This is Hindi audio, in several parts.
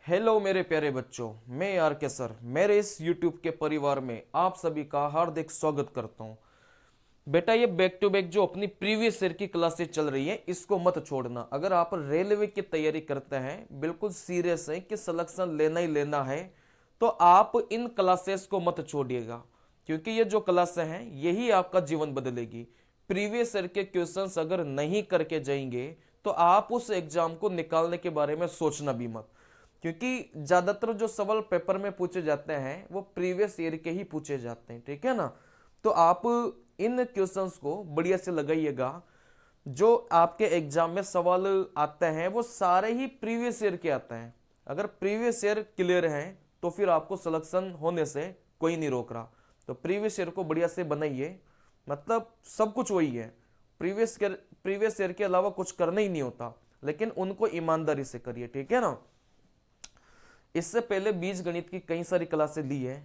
हेलो मेरे प्यारे बच्चों, मैं आर के सर मेरे इस YouTube के परिवार में आप सभी का हार्दिक स्वागत करता हूं। बेटा, ये बैक टू बैक जो अपनी प्रीवियस ईयर की क्लासेस चल रही है इसको मत छोड़ना। अगर आप रेलवे की तैयारी करते हैं, बिल्कुल सीरियस है कि सिलेक्शन लेना ही लेना है, तो आप इन क्लासेस को मत छोड़िएगा, क्योंकि ये जो क्लासें हैं यही आपका जीवन बदलेगी। प्रीवियस ईयर के क्वेश्चंस अगर नहीं करके जाएंगे तो आप उस एग्जाम को निकालने के बारे में सोचना भी मत, क्योंकि ज्यादातर जो सवाल पेपर में पूछे जाते हैं वो प्रीवियस ईयर के ही पूछे जाते हैं। ठीक है ना? तो आप इन क्वेश्चंस को बढ़िया से लगाइएगा। जो आपके एग्जाम में सवाल आते हैं वो सारे ही प्रीवियस ईयर के आते हैं। अगर प्रीवियस ईयर क्लियर है तो फिर आपको सिलेक्शन होने से कोई नहीं रोक रहा। तो प्रीवियस ईयर को बढ़िया से बनाइए, मतलब सब कुछ वही है। प्रीवियस ईयर के अलावा कुछ करना ही नहीं होता, लेकिन उनको ईमानदारी से करिए। ठीक है ना? इससे पहले बीज गणित की कई सारी क्लासें ली है,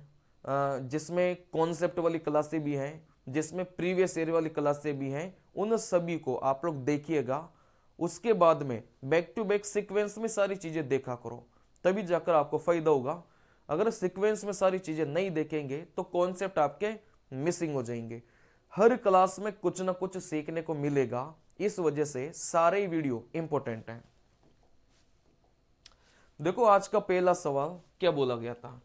जिसमें कॉन्सेप्ट वाली क्लासें भी हैं, जिसमें प्रीवियस ईयर वाली क्लासें भी हैं। उन सभी को आप लोग देखिएगा। उसके बाद में बैक टू बैक सीक्वेंस में सारी चीजें देखा करो, तभी जाकर आपको फायदा होगा। अगर सीक्वेंस में सारी चीजें नहीं देखेंगे तो कॉन्सेप्ट आपके मिसिंग हो जाएंगे। हर क्लास में कुछ ना कुछ सीखने को मिलेगा, इस वजह से सारे वीडियो इंपॉर्टेंट हैं। देखो, आज का पहला सवाल क्या बोला गया था।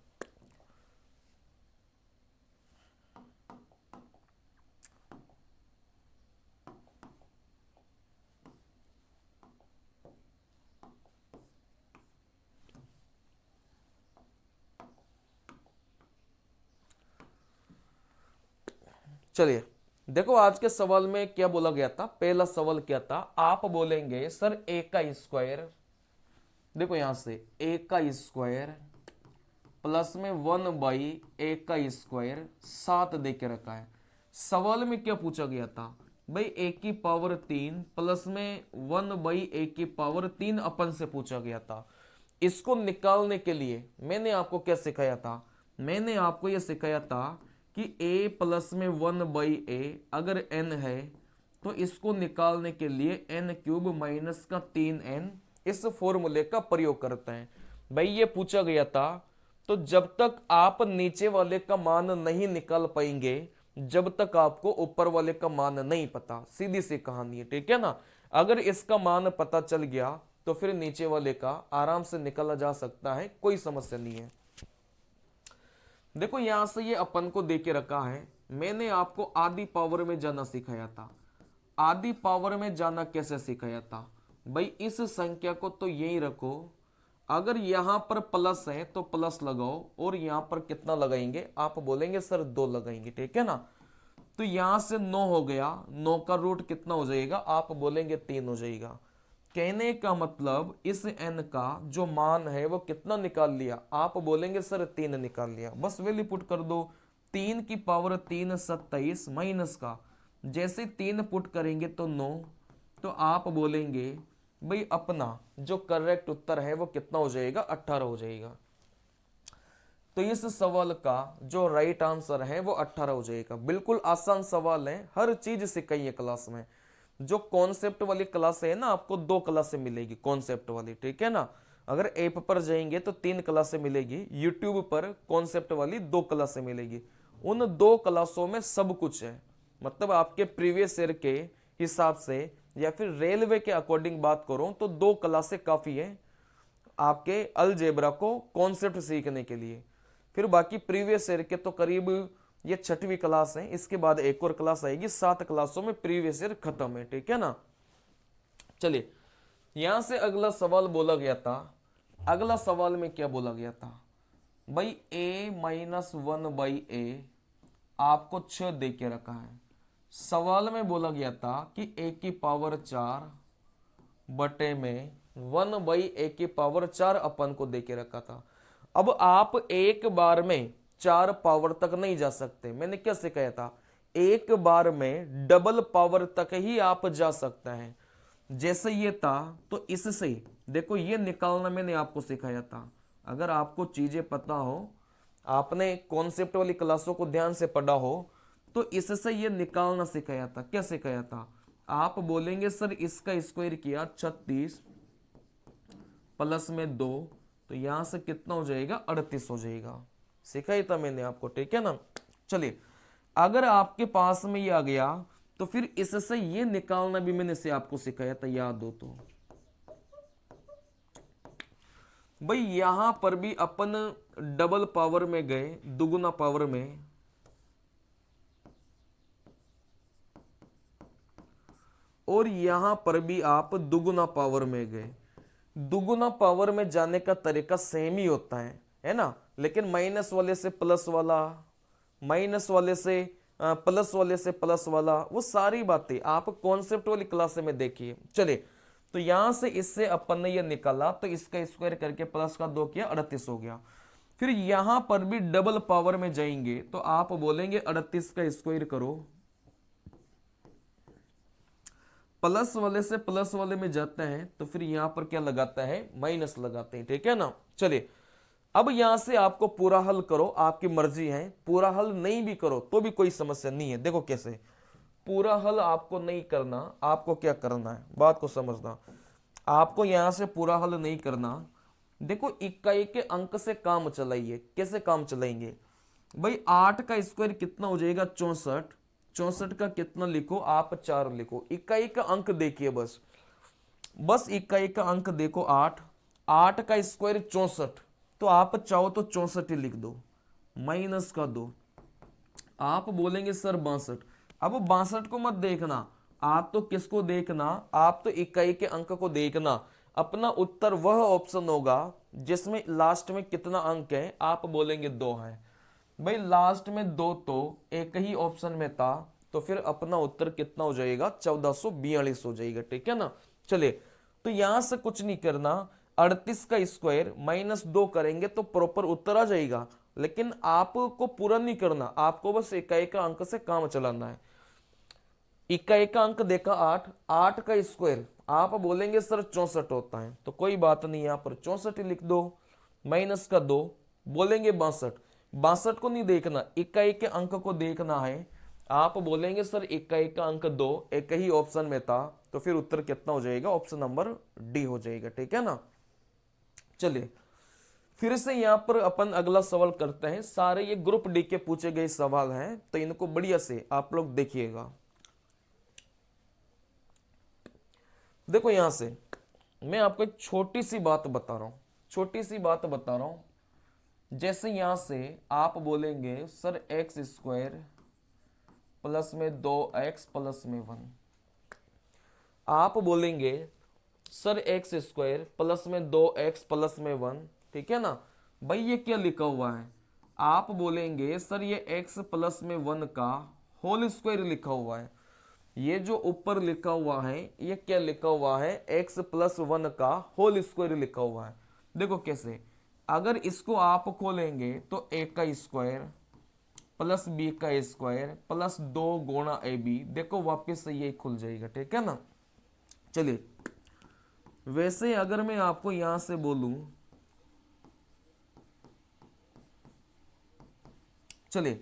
चलिए देखो, आज के सवाल में क्या बोला गया था। पहला सवाल क्या था, आप बोलेंगे सर ए का स्क्वायर, देखो यहां से ए का स्क्वायर प्लस में 1/, ए का स्क्वायर 7 दे के रखा है। सवाल में क्या पूछा गया था भाई, ए की पावर 3 प्लस में 1/, ए की पावर 3 अपन से पूछा गया था। इसको निकालने के लिए मैंने आपको क्या सिखाया था? मैंने आपको यह सिखाया था कि a प्लस में 1/a अगर n है तो इसको निकालने के लिए n³ माइनस का 3n इस फॉर्मूले का प्रयोग करते हैं। भाई ये पूछा गया था, तो जब तक आप नीचे वाले का मान नहीं निकाल पाएंगे, जब तक आपको ऊपर वाले का मान नहीं पता। सीधी सी कहानी है। ठीक है ना? अगर इसका मान पता चल गया तो फिर नीचे वाले का आराम से निकाला जा सकता है, कोई समस्या नहीं है। देखो यहां से ये अपन को दे के रखा है। मैंने आपको आधी पावर में जाना सिखाया था। आधी पावर में जाना कैसे सिखाया था भाई? इस संख्या को तो यही रखो, अगर यहां पर प्लस है तो प्लस लगाओ, और यहां पर कितना लगाएंगे? आप बोलेंगे सर 2 लगाएंगे। ठीक है ना? तो यहां से 9 हो गया, 9 का रूट कितना हो जाएगा? आप बोलेंगे 3 हो जाएगा। कहने का मतलब इस n का जो मान है वो कितना निकाल लिया? आप बोलेंगे सर 3 निकाल लिया। बस वैल्यू पुट कर दो। 3 की पावर 3 27 माइनस का, जैसे 3 पुट करेंगे तो 9, तो आप बोलेंगे भाई अपना जो करेक्ट उत्तर है वो कितना हो जाएगा? 18 हो जाएगा। तो इस सवाल का जो राइट आंसर है वो 18 हो जाएगा। बिल्कुल आसान सवाल है, हर चीज सिखाई है क्लास में। जो कॉन्सेप्ट वाली क्लास है ना, आपको 2 क्लासें मिलेगी कॉन्सेप्ट वाली। ठीक है ना? अगर ऐप पर जाएंगे तो 3 क्लासें मिलेगी, यूट्यूब पर कॉन्सेप्ट वाली 2 क्लासें मिलेगी। उन 2 क्लासों में सब कुछ है। मतलब आपके प्रीवियस ईयर के हिसाब से या फिर रेलवे के अकॉर्डिंग बात करूं तो 2 क्लासें काफी है आपके अलजेब्रा को कॉन्सेप्ट सीखने के लिए। फिर बाकी प्रीवियस ईयर के तो करीब ये 6वीं क्लास है, इसके बाद एक और क्लास आएगी। 7 क्लासों में प्रीवियस ईयर खत्म है। ठीक है ना? चलिए यहां से अगला सवाल बोला गया था। अगला सवाल में क्या बोला गया था भाई? a-1/a आपको 6 दे के रखा है। सवाल में बोला गया था कि a की पावर 4 बटे में 1/a की पावर 4 अपन को दे के रखा था। अब आप एक बार में 4 पावर तक नहीं जा सकते। मैंने क्या सिखाया था? एक बार में डबल पावर तक ही आप जा सकते हैं। जैसे ये था तो इससे देखो ये निकालना मैंने आपको सिखाया था। अगर आपको चीजें पता हो, आपने कॉन्सेप्ट वाली क्लासों को ध्यान से पढ़ा हो, तो इससे ये निकालना सिखाया था। क्या सिखाया था? आप बोलेंगे सर इसका स्क्वायर किया 36 प्लस में 2, तो यहां से कितना हो जाएगा 38 हो जाएगा। सिखा ही था मैंने आपको, ठीक है ना। चलिए अगर आपके पास में ये आ गया तो फिर इससे ये निकालना भी मैंने से आपको सिखाया था, याद हो तो। भाई यहां पर भी अपन डबल पावर में गए, दुगुना पावर में, और यहां पर भी आप दुगुना पावर में गए। दुगुना पावर में जाने का तरीका सेम ही होता है ना, लेकिन माइनस वाले से प्लस वाला, माइनस वाले से प्लस वाले से प्लस वाला, वो सारी बातें आप कॉन्सेप्ट वाली क्लास में देखिए। चलिए तो यहां से इससे अपन ने ये निकाला, तो इसका स्क्वायर करके प्लस का 2 किया, 38 हो गया। फिर यहां पर भी डबल पावर में जाएंगे तो आप बोलेंगे 38 का स्क्वायर करो, प्लस वाले से प्लस वाले में जाते हैं तो फिर यहां पर क्या लगाता है, माइनस लगाते हैं, ठीक है ना। चलिए अब यहां से आपको पूरा हल करो, आपकी मर्जी है, पूरा हल नहीं भी करो तो भी कोई समस्या नहीं है। देखो कैसे, पूरा हल आपको नहीं करना, आपको क्या करना है, बात को समझना। आपको यहां से पूरा हल नहीं करना, देखो इकाई के अंक से काम चलाइए। कैसे काम चलाएंगे भाई, 8 का स्क्वायर कितना हो जाएगा 64, 64 का कितना लिखो आप 4 लिखो, इकाई का अंक देखिए, बस इकाई का अंक देखो 8, 8 का स्क्वायर 64, तो आप चाहो तो 64 ही लिख दो, माइनस का 2, आप बोलेंगे सर 62। अब 62 को मत देखना, आप तो किसको देखना, आप तो इकाई के अंक को देखना। अपना उत्तर वह ऑप्शन होगा जिसमें लास्ट में कितना अंक है, आप बोलेंगे 2 है। भाई लास्ट में 2 तो एक ही ऑप्शन में था, तो फिर अपना उत्तर कितना हो जाएगा 1442 हो जाएगा, ठीक है ना। चलिए तो यहां से कुछ नहीं करना, 38 का स्क्वायर माइनस 2 करेंगे तो प्रॉपर उत्तर आ जाएगा, लेकिन आपको पूरा नहीं करना, आपको बस इकाई का अंक से काम चलाना है। इकाई का अंक देखा 8, 8 का स्क्वायर आप बोलेंगे सर 64 होता है, तो कोई बात नहीं, यहां पर 64 ही लिख दो, माइनस का 2 बोलेंगे 62, 62 को नहीं देखना, इकाई के अंक को देखना है। आप बोलेंगे सर इकाई का अंक 2 एक ही ऑप्शन में था, तो फिर उत्तर कितना हो जाएगा, ऑप्शन नंबर डी हो जाएगा, ठीक है ना। चलिए फिर से यहां पर अपन अगला सवाल करते हैं। सारे ये ग्रुप डी के पूछे गए सवाल हैं, तो इनको बढ़िया से आप लोग देखिएगा। देखो यहां से मैं आपको एक छोटी सी बात बता रहा हूं, छोटी सी बात बता रहा हूं। जैसे यहां से आप बोलेंगे सर एक्स स्क्वायर प्लस में 2x प्लस में 1, आप बोलेंगे सर एक्स स्क्वायर प्लस में 2x प्लस में 1, ठीक है ना। भाई ये क्या लिखा हुआ है, आप बोलेंगे सर ये x प्लस में 1 का होल स्क्वायर लिखा हुआ है। ये जो ऊपर लिखा हुआ है ये क्या लिखा हुआ है, x प्लस 1 का होल स्क्वायर लिखा हुआ है। देखो कैसे, अगर इसको आप खोलेंगे तो a का स्क्वायर प्लस b का स्क्वायर प्लस 2 गुणा ab, देखो वापस से ये खुल जाएगा, ठीक है ना। चलिए वैसे अगर मैं आपको यहां से बोलूं, चलिए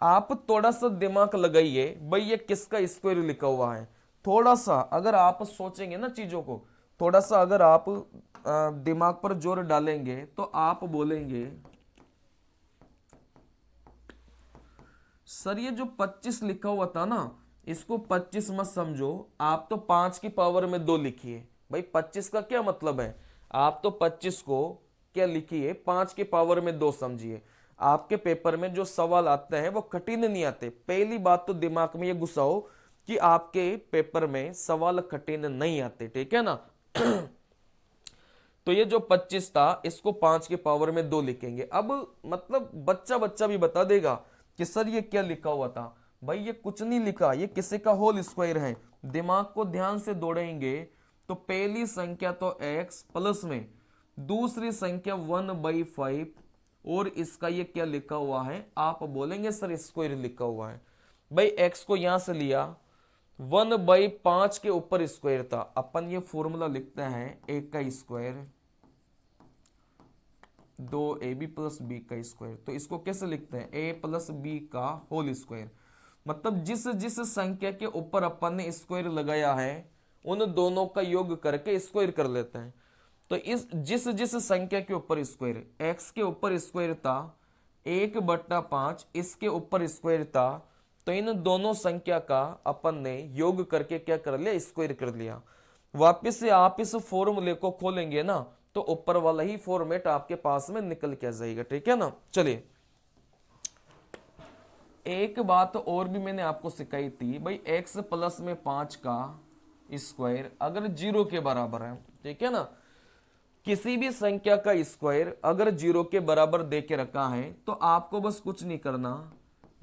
आप थोड़ा सा दिमाग लगाइए, भाई ये किसका स्क्वायर लिखा हुआ है। थोड़ा सा अगर आप सोचेंगे ना चीजों को, थोड़ा सा अगर आप दिमाग पर जोर डालेंगे तो आप बोलेंगे सर ये जो 25 लिखा हुआ था ना, इसको 25 मत समझो, आप तो 5 की पावर में 2 लिखिए। भाई 25 का क्या मतलब है, आप तो 25 को क्या लिखिए, 5 की पावर में 2 समझिए। आपके पेपर में जो सवाल आते हैं वो कठिन नहीं आते, पहली बात तो दिमाग में ये घुसाओ कि आपके पेपर में सवाल कठिन नहीं आते, ठीक है ना। तो ये जो 25 था इसको 5 की पावर में 2 लिखेंगे। अब मतलब बच्चा बच्चा भी बता देगा कि सर ये क्या लिखा हुआ था। भाई ये कुछ नहीं लिखा, ये किसी का होल स्क्वायर है। दिमाग को ध्यान से दौड़ेंगे तो पहली संख्या तो x प्लस में दूसरी संख्या 1/5, और इसका ये क्या लिखा हुआ है, आप बोलेंगे सर स्क्वायर लिखा हुआ है। भाई x को यहां से लिया, 1/5 के ऊपर स्क्वायर था, अपन ये फॉर्मूला लिखते हैं a का स्क्वायर 2ab प्लस बी का स्क्वायर। तो इसको कैसे लिखते हैं, a प्लस बी का होल स्क्वायर। मतलब जिस जिस संख्या के ऊपर अपन ने स्क्वायर लगाया है उन दोनों का योग करके स्क्वायर कर लेते हैं। तो इस जिस जिस संख्या के ऊपर स्क्वायर, x के ऊपर स्क्वायर था 1/5, इसके ऊपर स्क्वायर था, तो इन दोनों संख्या का अपन ने योग करके क्या कर लिया, स्क्वायर कर लिया। वापिस से आप इस फॉर्मूले को खोलेंगे ना तो ऊपर वाला ही फॉर्मेट आपके पास में निकल के आ जाएगा, ठीक है ना। चलिए एक बात और भी मैंने आपको सिखाई थी भाई, x प्लस में 5 का स्क्वायर अगर 0 के बराबर है, ठीक है ना, किसी भी संख्या का स्क्वायर अगर 0 के बराबर दे के रखा है तो आपको बस कुछ नहीं करना,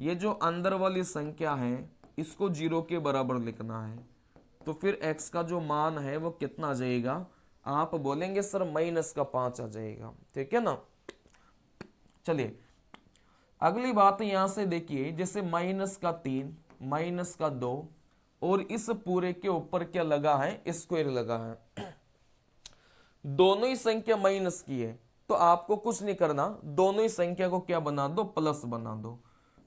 ये जो अंदर वाली संख्या है इसको 0 के बराबर लिखना है। तो फिर x का जो मान है वो कितना आ जाएगा, आप बोलेंगे सर -5 आ जाएगा, ठीक है ना। चलिए अगली बात यहां से देखिए, जैसे -3 -2 और इस पूरे के ऊपर क्या लगा है, स्क्वायर लगा है। दोनों ही संख्या माइनस की है तो आपको कुछ नहीं करना, दोनों ही संख्या को क्या बना दो, प्लस बना दो।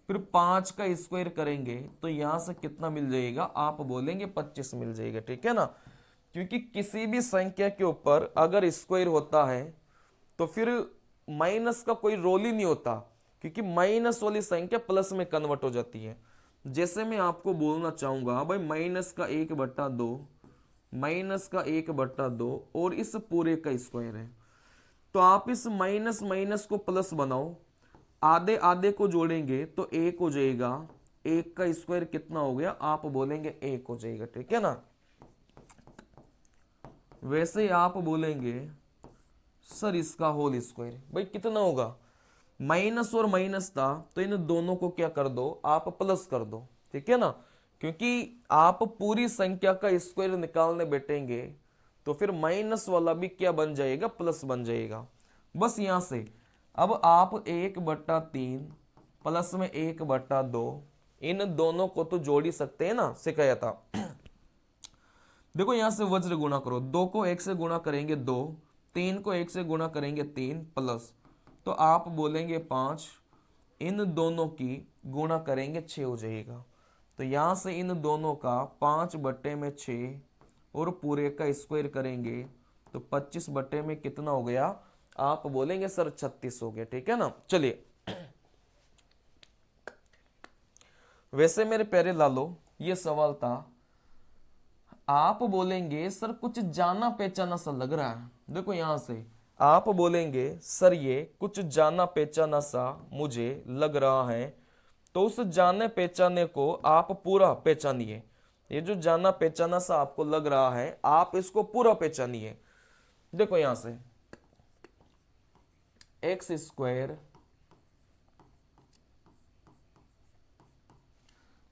फिर 5 का स्क्वायर करेंगे तो यहां से कितना मिल जाएगा, आप बोलेंगे 25 मिल जाएगा, ठीक है ना। क्योंकि किसी भी संख्या के ऊपर अगर स्क्वायर होता है तो फिर माइनस का कोई रोल ही नहीं होता, क्योंकि माइनस वाली संख्या प्लस में कन्वर्ट हो जाती है। जैसे मैं आपको बोलना चाहूंगा भाई -1/2 -1/2 और इस पूरे का स्क्वायर है, तो आप इस माइनस माइनस को प्लस बनाओ, आधे आधे को जोड़ेंगे तो 1 हो जाएगा, 1 का स्क्वायर कितना हो गया, आप बोलेंगे 1 हो जाएगा, ठीक है ना। वैसे आप बोलेंगे सर इसका होल स्क्वायर, भाई कितना होगा, माइनस और माइनस था तो इन दोनों को क्या कर दो, आप प्लस कर दो, ठीक है ना। क्योंकि आप पूरी संख्या का स्क्वायर निकालने बैठेंगे तो फिर माइनस वाला भी क्या बन जाएगा, प्लस बन जाएगा। बस यहां से अब आप 1/3 प्लस में 1/2 इन दोनों को तो जोड़ ही सकते हैं ना, सिखाया था। देखो यहां से वज्र गुणा करो, 2 को 1 से गुणा करेंगे 2, 3 को 1 से गुणा करेंगे 3 प्लस, तो आप बोलेंगे 5, इन दोनों की गुणा करेंगे 6 हो जाएगा। तो यहां से इन दोनों का 5/6 और पूरे का स्क्वायर करेंगे तो 25 में कितना हो गया, आप बोलेंगे सर 36 हो गया, ठीक है ना। चलिए वैसे मेरे प्यारे लालो ये सवाल था, आप बोलेंगे सर कुछ जाना पहचाना सा लग रहा है। देखो यहां से आप बोलेंगे सर ये कुछ जाना पहचाना सा मुझे लग रहा है, तो उस जाने पहचाने को आप पूरा पहचानिए। ये जो जाना पहचाना सा आपको लग रहा है आप इसको पूरा पहचानिए। देखो यहां से x²,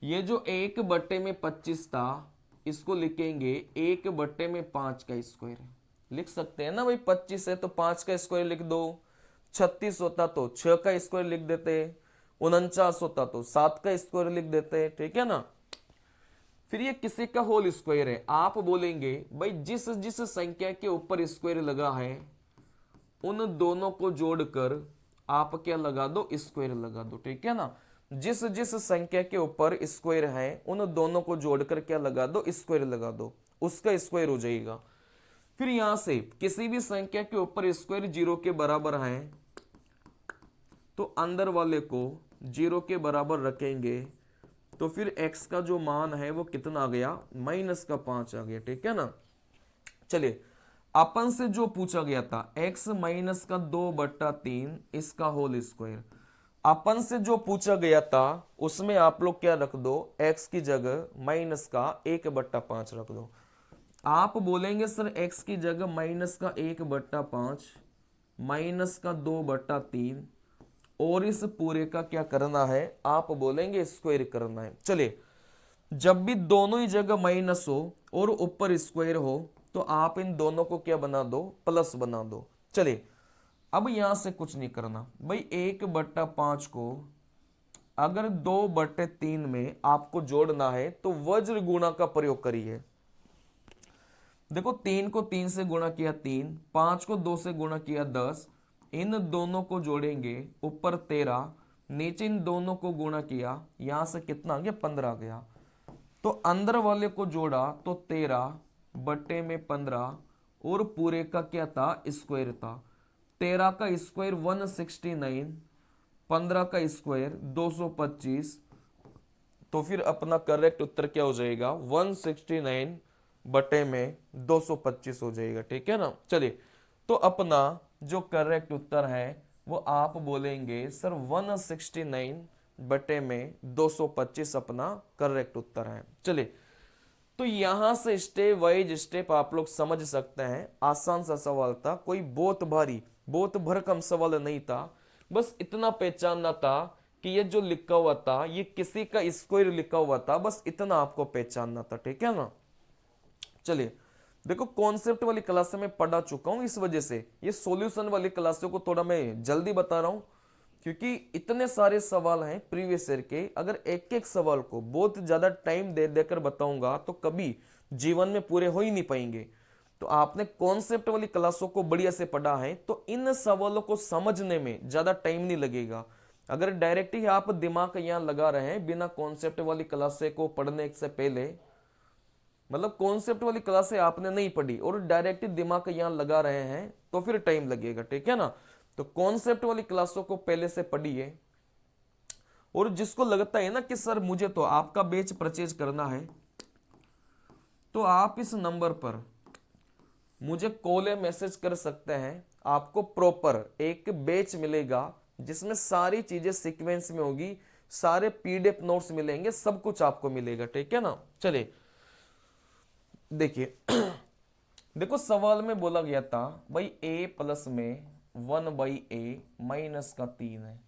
ये जो 1/25 था इसको लिखेंगे 1/5 का स्क्वायर, लिख सकते हैं ना भाई, 25 है तो 5 का स्क्वायर लिख दो, 36 होता तो 6 का स्क्वायर लिख देते, 49 होता तो 7 का स्क्वायर लिख देते, ठीक है ना। फिर ये किसी का होल स्क्वायर है, आप बोलेंगे भाई जिस जिस संख्या के ऊपर स्क्वायर लगा है उन दोनों को जोड़कर आप क्या लगा दो, स्क्वायर लगा दो, ठीक है ना। जिस जिस संख्या के ऊपर स्क्वायर है उन दोनों को जोड़कर क्या लगा दो, स्क्वायर लगा दो, उसका स्क्वायर हो जाएगा। फिर यहां से किसी भी संख्या के ऊपर स्क्वायर 0 के बराबर है तो अंदर वाले को 0 के बराबर रखेंगे, तो फिर x का जो मान है वो कितना आ गया, -5 आ गया, ठीक है ना। चलिए अपन से जो पूछा गया था x -2/3 इसका होल स्क्वायर, अपन से जो पूछा गया था उसमें आप लोग क्या रख दो, x की जगह -1/5 रख दो। आप बोलेंगे सर x की जगह -1/5 -2/3 और इस पूरे का क्या करना है, आप बोलेंगे स्क्वायर करना है। चलिए जब भी दोनों ही जगह माइनस हो और ऊपर स्क्वायर हो तो आप इन दोनों को क्या बना दो, प्लस बना दो। चलिए अब यहां से कुछ नहीं करना भाई, 1/5 को अगर 2/3 में आपको जोड़ना है तो वज्र गुणा का प्रयोग करिए। देखो 3 को 3 से गुणा किया 3, 5 को 2 से गुणा किया 10, इन दोनों को जोड़ेंगे ऊपर 13, नीचे इन दोनों को गुणा किया, यहां से कितना आ गया, 15 आ गया। तो अंदर वाले को जोड़ा तो 13/15 और पूरे का क्या था, स्क्वायर था। 13 का स्क्वायर 169, 15 का स्क्वायर 225। तो फिर अपना करेक्ट उत्तर क्या हो जाएगा, 169 बटे में 225 हो जाएगा। ठीक है ना। चलिए, तो अपना जो करेक्ट उत्तर है वो आप बोलेंगे सर 169 बटे में 225 अपना करेक्ट उत्तर है। चलिए, तो यहां से स्टेप वाइज स्टेप आप लोग समझ सकते हैं। आसान सा सवाल था, कोई बहुत भारी बहुत भरकम सवाल नहीं था। बस इतना पहचानना था कि ये जो लिखा हुआ था ये किसी का स्क्वायर लिखा हुआ था, बस इतना आपको पहचानना था। ठीक है ना। चलिए, देखो कॉन्सेप्ट वाली क्लास में पढ़ा चुका हूं, इस वजह से ये सॉल्यूशन वाली क्लासों को थोड़ा मैं जल्दी बता रहा हूं, क्योंकि इतने सारे सवाल हैं प्रीवियस ईयर के। अगर एक एक सवाल को बहुत ज्यादा टाइम दे देकर बताऊंगा तो कभी जीवन में पूरे हो ही नहीं पाएंगे। तो आपने कॉन्सेप्ट वाली क्लासों को बढ़िया से पढ़ा है तो इन सवालों को समझने में ज्यादा टाइम नहीं लगेगा। अगर डायरेक्ट ही आप दिमाग यहां लगा रहे हैं बिना कॉन्सेप्ट वाली क्लासे को पढ़ने से पहले, मतलब कॉन्सेप्ट वाली क्लासे आपने नहीं पढ़ी और डायरेक्ट दिमाग यहां लगा रहे हैं तो फिर टाइम लगेगा। ठीक है ना। तो कॉन्सेप्ट वाली क्लासों को पहले से पढ़िए। और जिसको लगता है ना कि सर मुझे तो आपका बैच परचेज करना है, तो आप इस नंबर पर मुझे कॉल या मैसेज कर सकते हैं। आपको प्रॉपर एक बैच मिलेगा जिसमें सारी चीजें सीक्वेंस में होगी, सारे पीडीएफ नोट्स मिलेंगे, सब कुछ आपको मिलेगा। ठीक है ना। चलिए देखिए देखो सवाल में बोला गया था भाई a प्लस में 1/a माइनस का 3 है।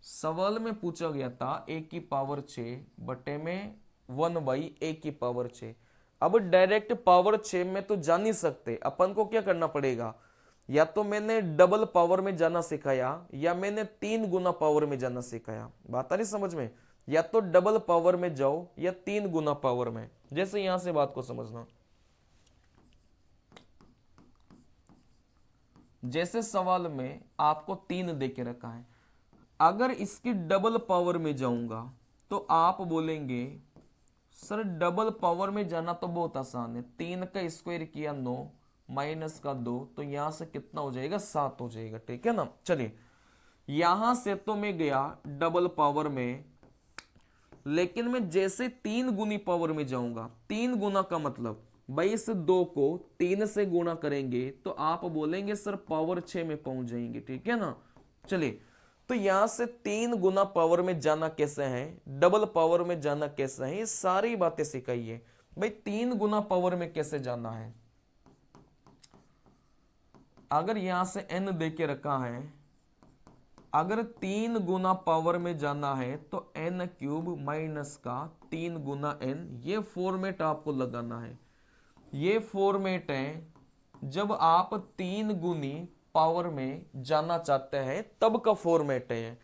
सवाल में पूछा गया था a की पावर 6 बटे में 1/a की पावर 6। अब डायरेक्ट पावर 6 में तो जा नहीं सकते, अपन को क्या करना पड़ेगा, या तो मैंने डबल पावर में जाना सिखाया या मैंने 3 गुना पावर में जाना सिखाया। बात आ रही समझ में, या तो डबल पावर में जाओ या 3 गुना पावर में। जैसे यहां से बात को समझना, जैसे सवाल में आपको 3 देके रखा है, अगर इसकी डबल पावर में जाऊंगा तो आप बोलेंगे सर डबल पावर में जाना तो बहुत आसान है। 3 का स्क्वायर किया 9 माइनस का 2, तो यहां से कितना हो जाएगा, 7 हो जाएगा। ठीक है ना। चलिए, यहां से तो मैं गया डबल पावर में, लेकिन मैं जैसे 3 गुनी पावर में जाऊंगा, 3 गुना का मतलब भाई इस 2 को 3 से गुणा करेंगे तो आप बोलेंगे सर पावर 6 में पहुंच जाएंगे। ठीक है ना। चलिए, तो यहां से 3 गुना पावर में जाना कैसे है, डबल पावर में जाना कैसे है, ये सारी बातें सिखाइए। भाई 3 गुना पावर में कैसे जाना है, अगर यहां से n दे के रखा है, अगर 3 गुना पावर में जाना है तो n क्यूब माइनस का 3 गुना n, ये फॉर्मेट आपको लगाना है। ये फॉर्मेट है जब आप 3 गुनी पावर में जाना चाहते हैं तब का फॉर्मेट है।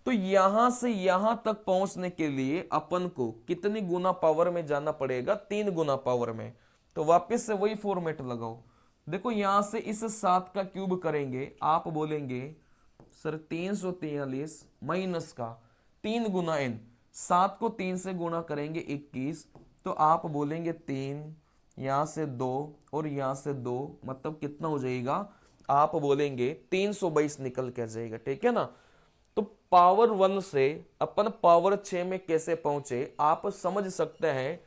तो यहां से यहां तक पहुंचने के लिए अपन को कितनी गुना पावर में जाना पड़ेगा, 3 गुना पावर में। तो वापस से वही फॉर्मेट लगाओ। देखो यहां से इस 7 का क्यूब करेंगे, आप बोलेंगे सर 343 माइनस का 3 गुना n, 7 को 3 से गुणा करेंगे 21, तो आप बोलेंगे 3, यहां से 2 और यहां से 2, मतलब कितना हो जाएगा, आप बोलेंगे 322 निकल के जाएगा। ठीक है ना। तो पावर 1 से अपन पावर 6 में कैसे पहुंचे, आप समझ सकते हैं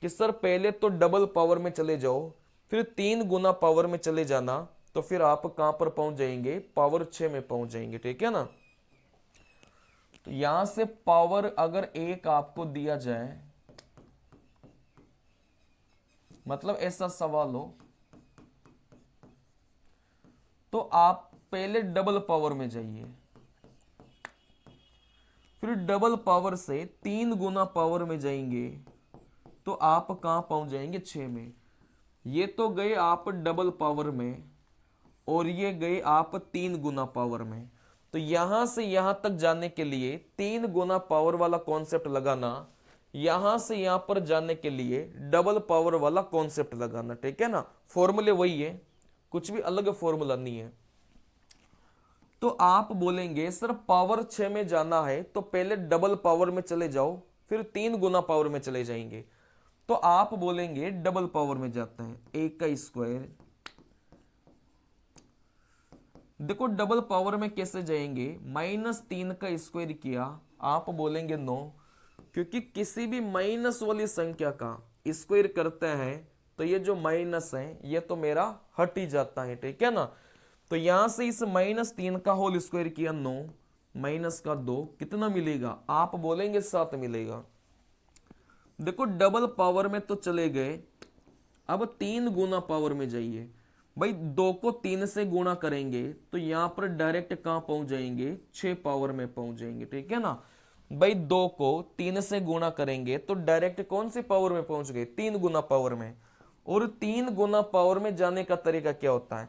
कि सर पहले तो डबल पावर में चले जाओ, फिर 3 गुना पावर में चले जाना, तो फिर आप कहां पर पहुंच जाएंगे, पावर 6 में पहुंच जाएंगे। ठीक है ना। तो यहां से पावर अगर 1 आपको दिया जाए, मतलब ऐसा सवाल हो, तो आप पहले डबल पावर में जाइए, फिर डबल पावर से 3 गुना पावर में जाएंगे तो आप कहां पहुंच जाएंगे, 6 में। ये तो गए आप डबल पावर में और ये गए आप 3 गुना पावर में। तो यहां से यहां तक जाने के लिए 3 गुना पावर वाला कॉन्सेप्ट लगाना, यहां से यहां पर जाने के लिए डबल पावर वाला कॉन्सेप्ट लगाना। ठीक है ना। फॉर्मूले वही है, कुछ भी अलग फॉर्मूला नहीं है। तो आप बोलेंगे सर पावर 6 में जाना है तो पहले डबल पावर में चले जाओ, फिर 3 गुना पावर में चले जाएंगे। तो आप बोलेंगे डबल पावर में जाते हैं, 1 का स्क्वायर देखो डबल पावर में कैसे जाएंगे, -3 का स्क्वायर किया, आप बोलेंगे 9, क्योंकि किसी भी माइनस वाली संख्या का स्क्वायर करते हैं तो ये जो माइनस है ये तो मेरा हट ही जाता है, ठीक है ना। तो यहां से इस -3 का होल स्क्वायर किया 9, माइनस का 2 कितना मिलेगा, आप बोलेंगे 7 मिलेगा। देखो डबल पावर में तो चले गए, अब 3 गुना पावर में जाइए। भाई 2 को 3 से गुणा करेंगे तो यहां पर डायरेक्ट कहां पहुंच जाएंगे, 6 पावर में पहुंच जाएंगे, ठीक है ना। भाई 2 को 3 से गुणा करेंगे तो डायरेक्ट कौन सी पावर में पहुंच गए, 3 गुना पावर में। और 3 गुना पावर में जाने का तरीका क्या होता है,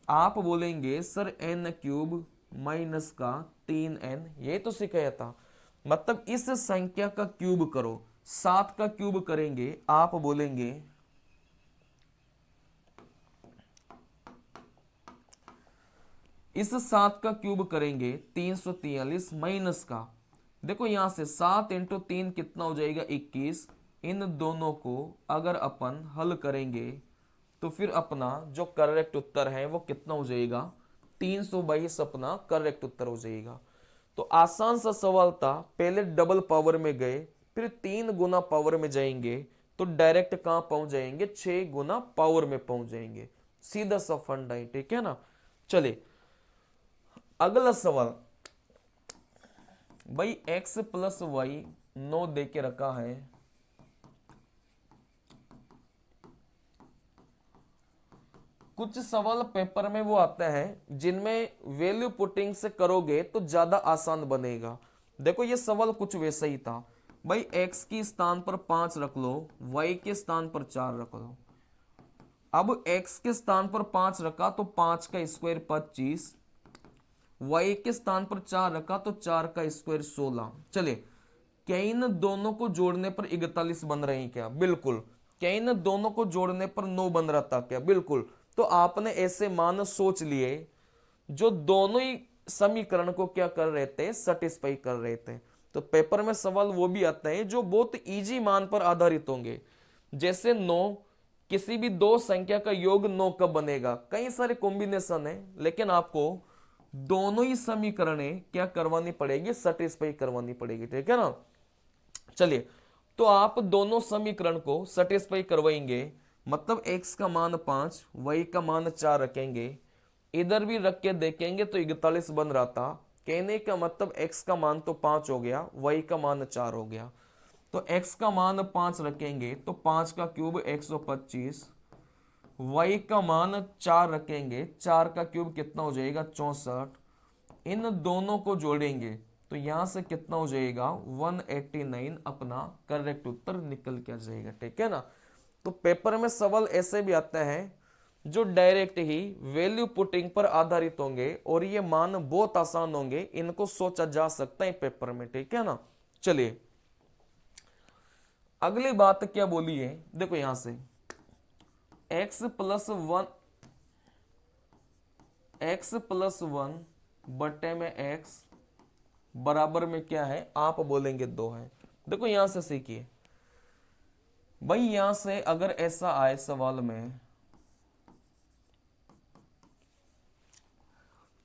आप बोलेंगे सर n³ माइनस का 3n, ये तो सिखाया था। मतलब इस संख्या का क्यूब करो, 7 का क्यूब करेंगे, आप बोलेंगे इस 7 का क्यूब करेंगे 343 माइनस का, देखो यहां से 7 × 3 कितना हो जाएगा 21। इन दोनों को अगर अपन हल करेंगे तो फिर अपना जो करेक्ट उत्तर है वो कितना हो जाएगा, 322 अपना करेक्ट उत्तर हो जाएगा। तो आसान सा सवाल था, पहले डबल पावर में गए, फिर 3 गुना पावर में जाएंगे तो डायरेक्ट कहां पहुंच जाएंगे, 6 गुना पावर में पहुंच जाएंगे। सीधा सा फंडा है, ठीक है ना। चलिए अगला सवाल, भाई x + y 9 दे के रखा है, कुछ सवाल पेपर में वो आता है जिनमें वैल्यू पुटिंग से करोगे तो ज्यादा आसान बनेगा। देखो ये सवाल कुछ वैसा ही था, भाई x के स्थान पर 5 रख लो, y के स्थान पर 4 रख लो। अब x के स्थान पर 5 रखा तो 5 का स्क्वायर 25, y के स्थान पर 4 रखा तो 4 का स्क्वायर 16। चले क्या इन दोनों को जोड़ने पर 41 बन रहे हैं क्या, बिल्कुल। क्या इन दोनों को जोड़ने पर 9 बन रहा था क्या, बिल्कुल। तो आपने ऐसे मान सोच लिए जो दोनों ही समीकरण को क्या कर रहे थे, सेटिस्फाई कर रहे थे। तो पेपर में सवाल वो भी आते हैं जो बहुत इजी मान पर आधारित होंगे, जैसे 9, किसी भी दो संख्या का योग 9 कब बनेगा, कई सारे कॉम्बिनेशन है, लेकिन आपको दोनों ही समीकरणें क्या करवानी पड़ेगी, सेटिस्फाई करवानी पड़ेगी, ठीक है ना। चलिए तो आप दोनों समीकरण को सेटिस्फाई करवाएंगे, मतलब x का मान 5, y का मान 4 रखेंगे, इधर भी रख के देखेंगे तो 41 बन रहा था। कहने का मतलब x का मान तो 5 हो गया, y का मान 4 हो गया। तो x का मान 5 रखेंगे तो 5 का क्यूब 125, y का मान 4 रखेंगे, 4 का क्यूब कितना हो जाएगा 64। इन दोनों को जोड़ेंगे तो यहां से कितना हो जाएगा 189, अपना करेक्ट उत्तर निकल के आ जाएगा, ठीक है ना। तो पेपर में सवाल ऐसे भी आता है जो डायरेक्ट ही वैल्यू पुटिंग पर आधारित होंगे और ये मान बहुत आसान होंगे, इनको सोचा जा सकता है पेपर में, ठीक है ना। चलिए अगली बात क्या बोली है, देखो यहां से x + 1 बटे में x बराबर में क्या है, आप बोलेंगे 2 है। देखो यहां से सीखिए भाई, यहां से अगर ऐसा आए सवाल में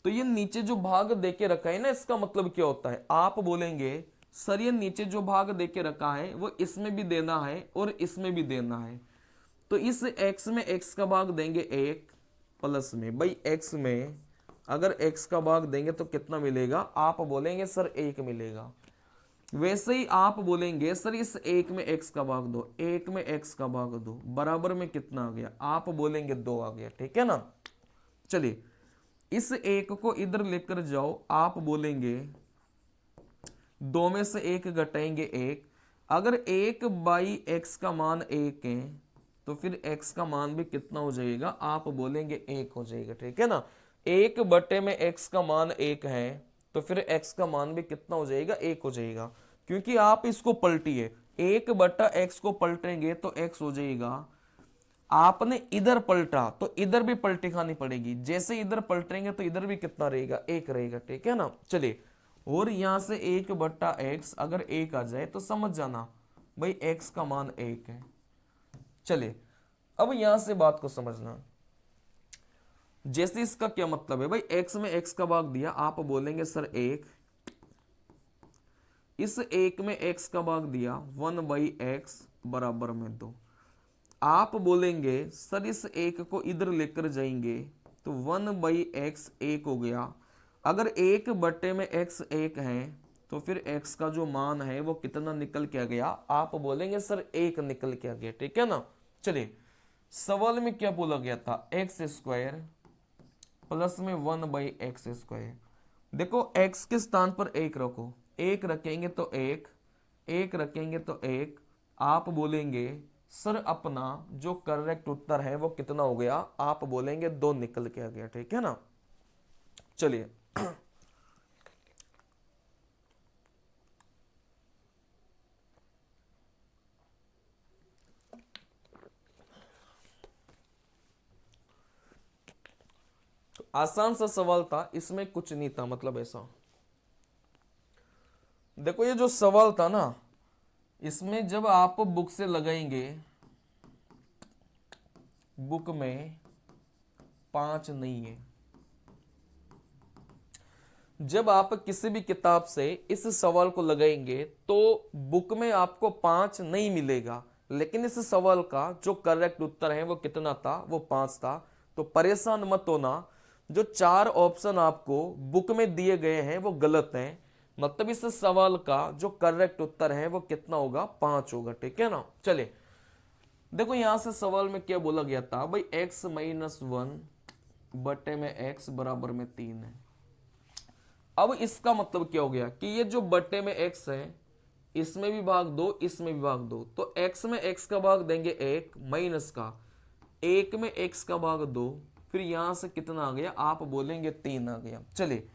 तो ये नीचे जो भाग देके रखा है ना, इसका मतलब क्या होता है, आप बोलेंगे सर ये नीचे जो भाग देके रखा है वो इसमें भी देना है और इसमें भी देना है। तो इस x में x का भाग देंगे 1 प्लस में, भाई x में अगर x का भाग देंगे तो कितना मिलेगा, आप बोलेंगे सर 1 मिलेगा। वैसे ही आप बोलेंगे सर इस 1 में x का भाग दो, 1 में x का भाग दो, बराबर में कितना आ गया, आप बोलेंगे 2 आ गया, ठीक है ना। चलिए इस 1 को इधर लेकर जाओ, आप बोलेंगे 2 में से 1 घटाएंगे 1। अगर 1/x का मान 1 है तो फिर x का मान भी कितना हो जाएगा, आप बोलेंगे 1 हो जाएगा, ठीक है ना। 1 बटे में x का मान 1 है तो फिर x का मान भी कितना हो जाएगा, 1 हो जाएगा। क्योंकि आप इसको पलटिए, 1/x को पलटेंगे तो x हो जाएगा, आपने इधर पलटा तो इधर भी पलटी खानी पड़ेगी, जैसे इधर पलटेंगे तो इधर भी कितना रहेगा, 1 रहेगा, ठीक है ना। चलिए और यहां से 1/x अगर 1 आ जाए तो समझ जाना भाई x का मान 1 है। चलिए अब यहां से बात को समझना, जैसे इसका क्या मतलब है भाई, x में x का भाग दिया, आप बोलेंगे सर 1, इस 1 में x का भाग दिया 1/x बराबर में 2। आप बोलेंगे सर इस 1 को इधर लेकर जाएंगे तो 1/x 1 हो गया। अगर 1 बटे में x 1 है तो फिर x का जो मान है वो कितना निकल के आ गया, आप बोलेंगे सर 1 निकल के आ गया, ठीक है ना। चलिए सवाल में क्या बोला गया था, x स्क्वायर प्लस में 1/x स्क्वायर। देखो x के स्थान पर 1 रखो, 1 रखेंगे तो 1, 1 रखेंगे तो 1। आप बोलेंगे सर अपना जो करेक्ट उत्तर है वो कितना हो गया, आप बोलेंगे 2 निकल के आ गया, ठीक है ना। चलिए तो आसान सा सवाल था, इसमें कुछ नहीं था, मतलब ऐसा देखो ये जो सवाल था ना, इसमें जब आप बुक से लगाएंगे, बुक में 5 नहीं है। जब आप किसी भी किताब से इस सवाल को लगाएंगे तो बुक में आपको 5 नहीं मिलेगा, लेकिन इस सवाल का जो करेक्ट उत्तर है वो कितना था, वो 5 था। तो परेशान मत होना, जो 4 ऑप्शन आपको बुक में दिए गए हैं वो गलत हैं, मतलब इस सवाल का जो करेक्ट उत्तर है वो कितना होगा, 5 होगा, ठीक है ना। चलिए देखो यहां से सवाल में क्या बोला गया था भाई, x-1 बटे में x बराबर में 3 है। अब इसका मतलब क्या हो गया कि ये जो बटे में x है, इसमें भी भाग दो, इसमें भी भाग दो, तो x में x का भाग देंगे 1 माइनस का 1 में x का भाग 2, फिर यहां से कितना आ गया, आप बोलेंगे 3 आ गया। चलिए